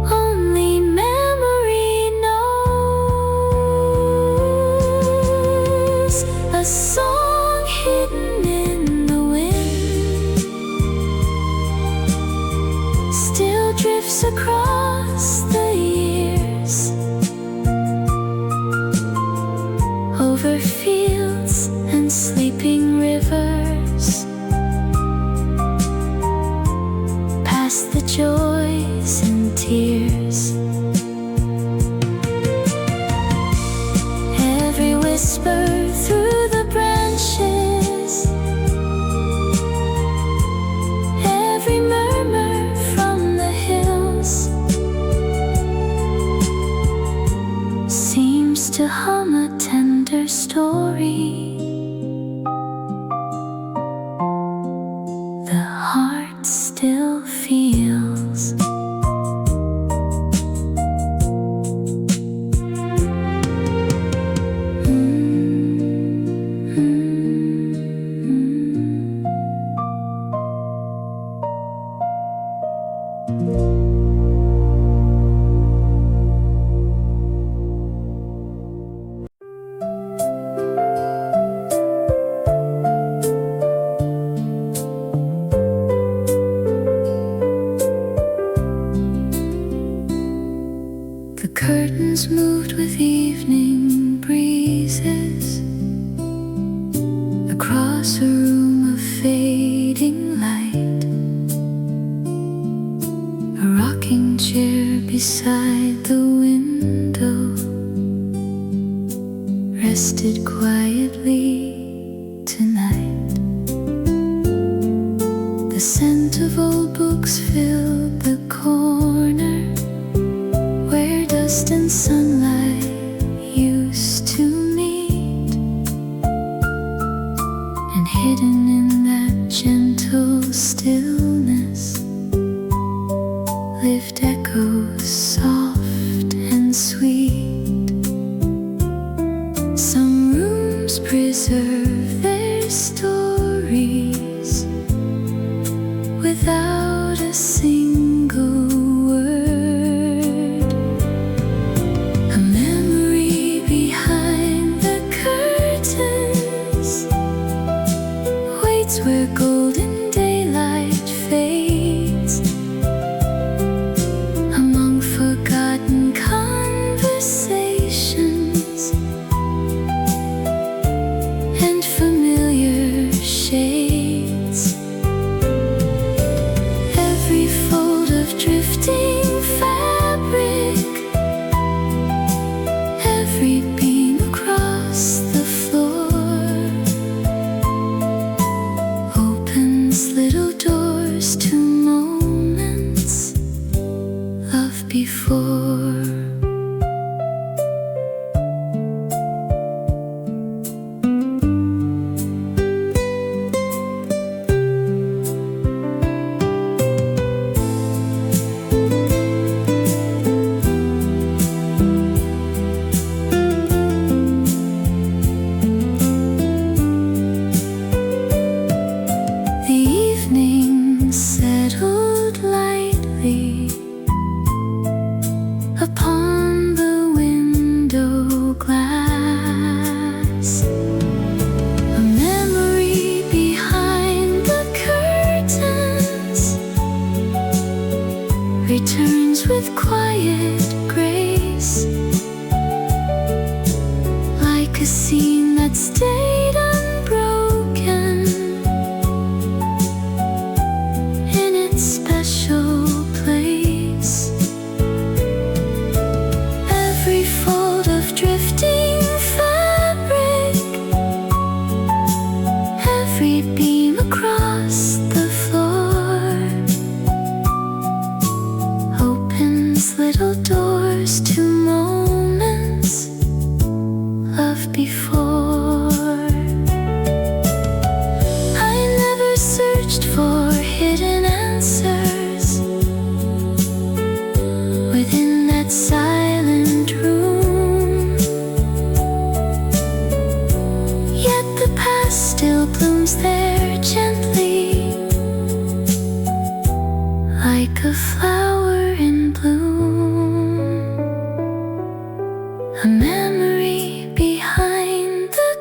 only memory knows. A song hidden in the wind still drifts across the years, over fields and sleeping rivers, past the joys and tears. Every whisper through the branches, every murmur from the hills seems to hum a tender story the heart still feels. The curtains moved with evening breezes across a room of fading light. A rocking chair beside the window rested quietly tonight. The scent of old books filled the corner where dust and sunlight used to meet, and hidden in that gentle stillness lived echoes soft and sweet. Some rooms preserve their stories without a single word. A memory behind the curtains waits where golden daylight fades, among forgotten conversations and a memory behind the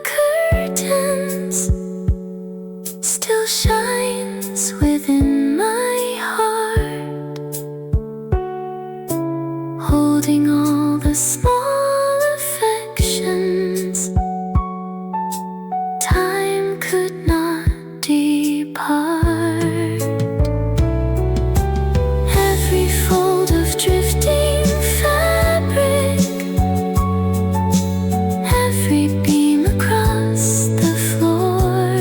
curtains still shines within my heart, holding all the small affections time could not depart. Every fold of drifting fabric, every beam across the floor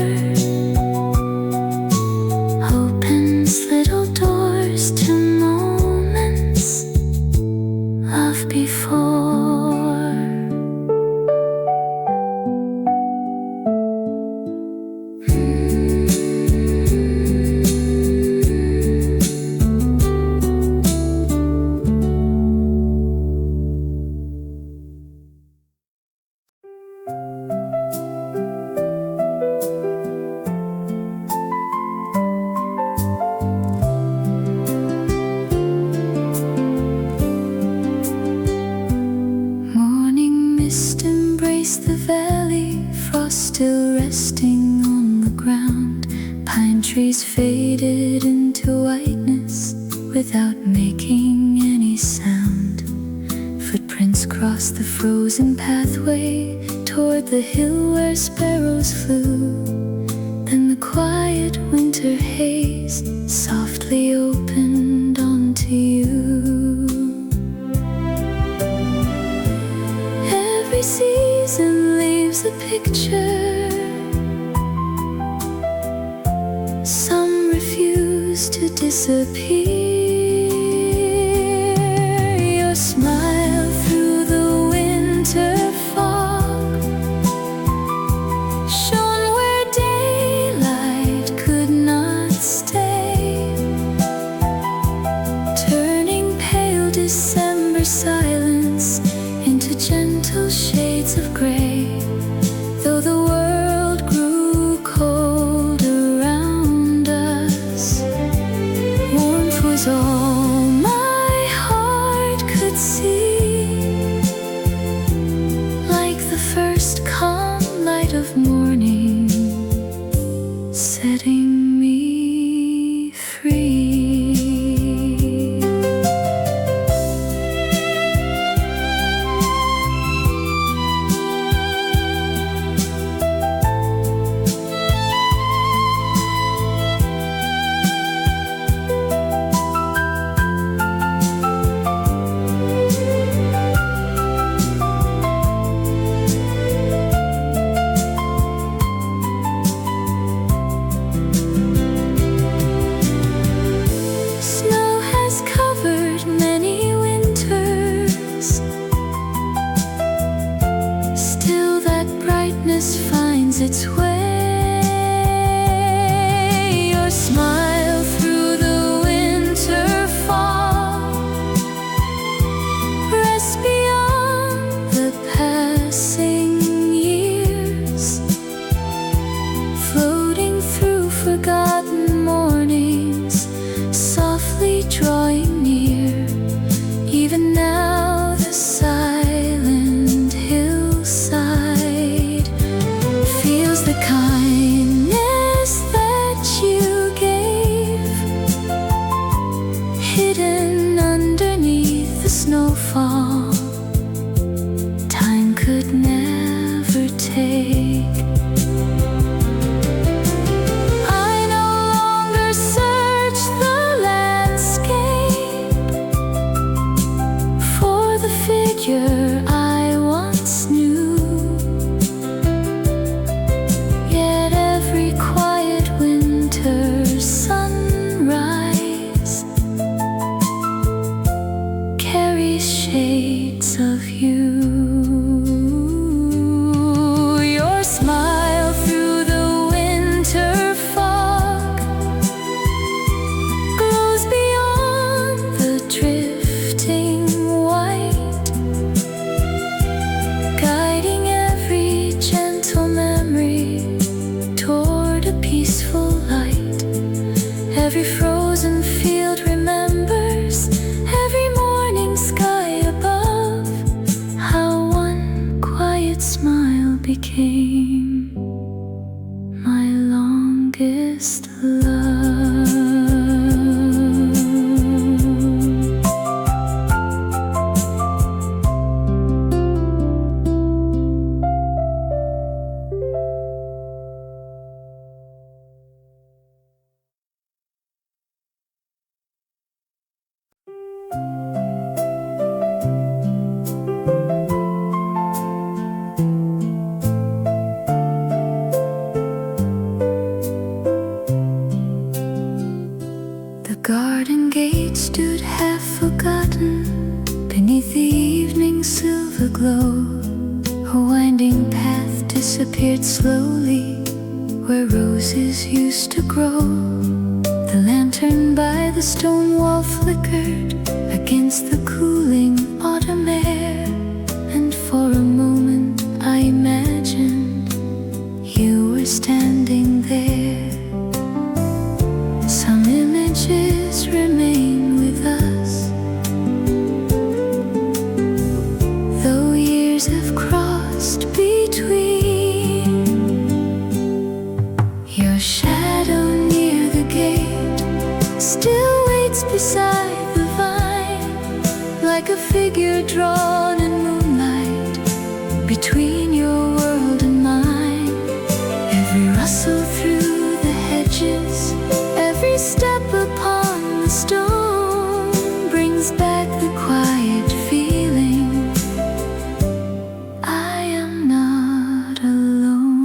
opens little doors to moments of before. Morning mist embraced the valley, frost still resting on the ground. Pine trees faded into whiteness without making any sound. Footprints crossed the frozen pathway toward the hill where sparrows flew. Then the quiet winter haze softly opened onto you. Every season leaves a picture. Some refuse to disappear. Your smile through the winter fog shone where daylight could not stay, turning pale December silence into gentle shades of gray. Though the world grew cold around us, warmth was all my heart could see, like the first calm light of morning, setting me free. Snow has covered many winters, still that brightness finds its way. Your smile through the winter fog rests beyond the passing years, floating through forgotten mornings, softly drawing near. Even now the silent hillside feels the became my longest love. Disappeared slowly where roses used to grow. The lantern by the stone wall flickered against the cooling autumn air, and for a moment I imagined you were standing there. Some images remain with us, though years have crossed between. Still waits beside the vine, like a figure drawn in moonlight between your world and mine. Every rustle through the hedges, every step upon the stone brings back the quiet feeling I am not alone.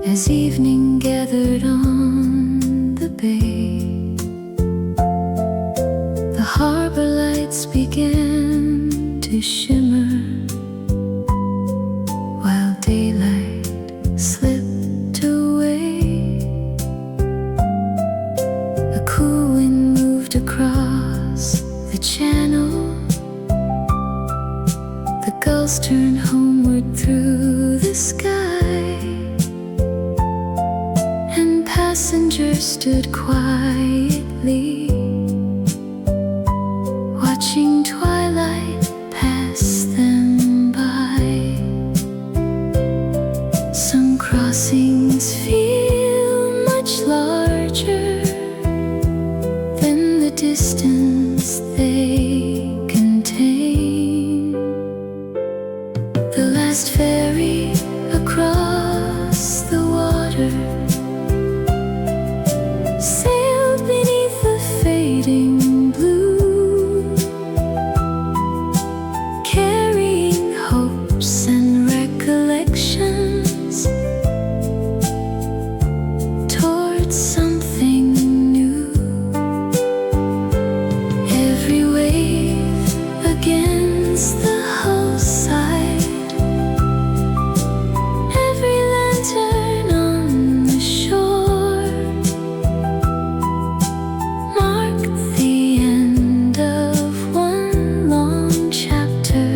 As evening gathered on the bay, the harbor lights began to shimmer, while daylight slipped away. A cool wind moved across the channel. The gulls turned homeward through the sky, passengers stood quietly, watching twilight distance they contain. The last ferry across the water sailed beneath the fading blue, carrying hopes and recollections towards something new. Every wave against the hull side, every lantern on the shore marked the end of one long chapter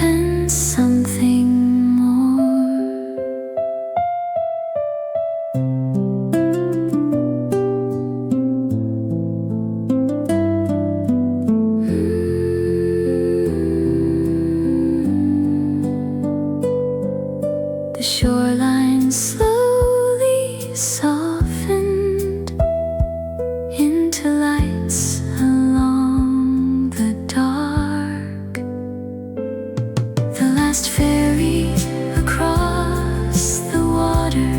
and something more. The shoreline slowly softened into lights along the dark. The last ferry across the water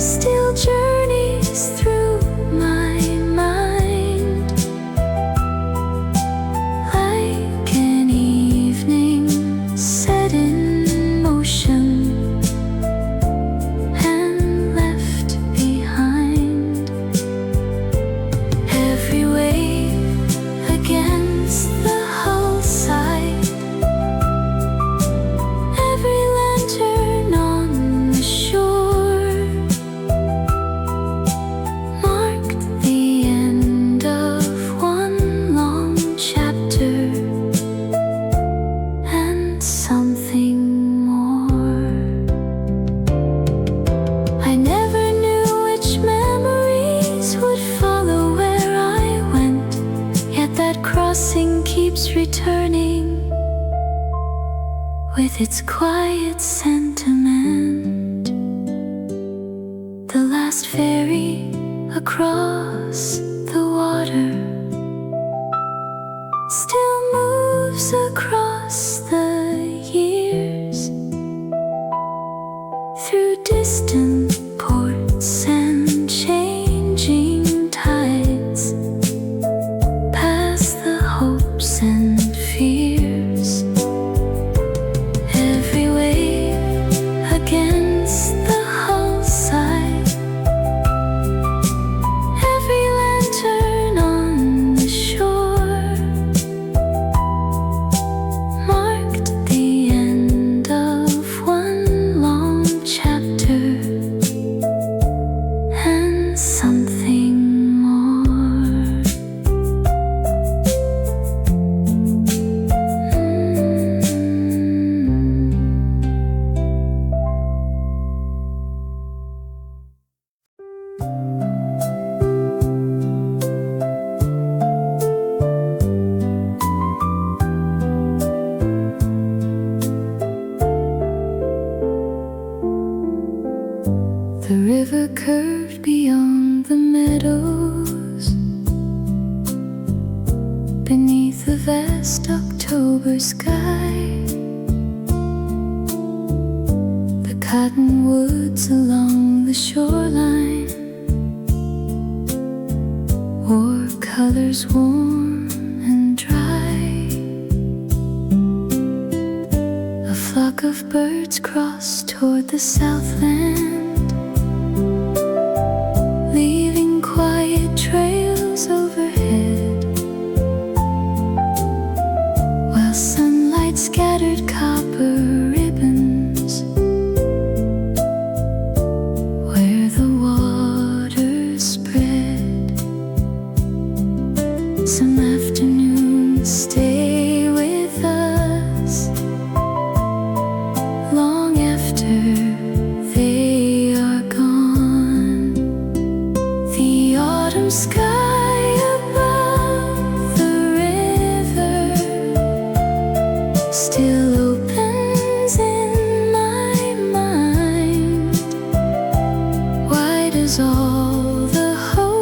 still journeys through my mind like an evening set in motion and left behind. Every wave against the hull side, every lantern on the shore marked the end of one long chapter and something more. I never knew which memories would follow where I went, yet that crossing keeps returning with its quiet sentiment. The last ferry across the water still moves across the years through distant ports and changing tides, past the hopes and fears. Every wave against the hull side, every lantern on the shore marked the end of one long chapter and something more. The river curved beyond the meadows, beneath the vast October sky. The cottonwoods along the shoreline wore colors warm and dry. A flock of birds crossed toward the southland, leaving quiet trails overhead, while sunlight scattered copper ribbons where the water spread. Some afternoons stay with us long after they are gone. The autumn sky above the river still opens in my mind. Why does all the hope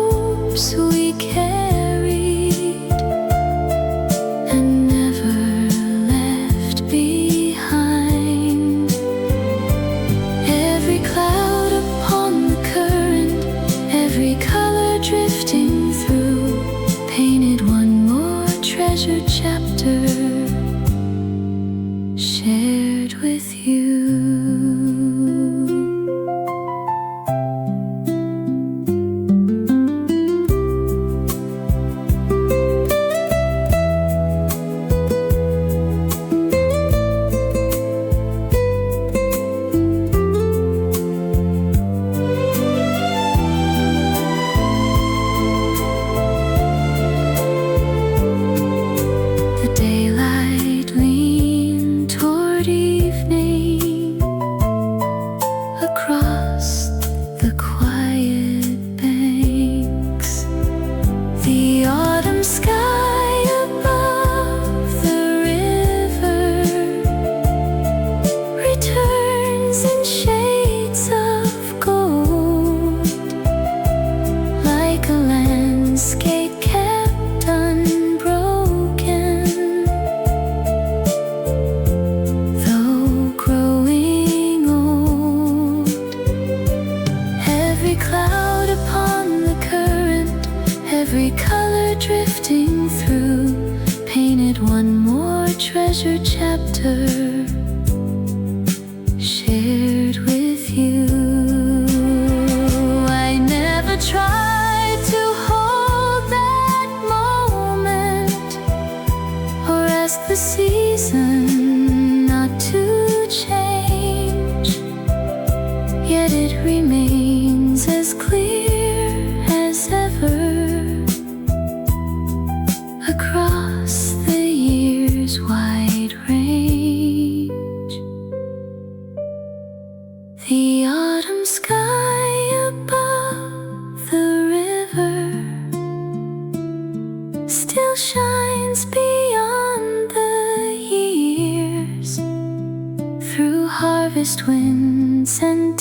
chapter shared with you. Winds and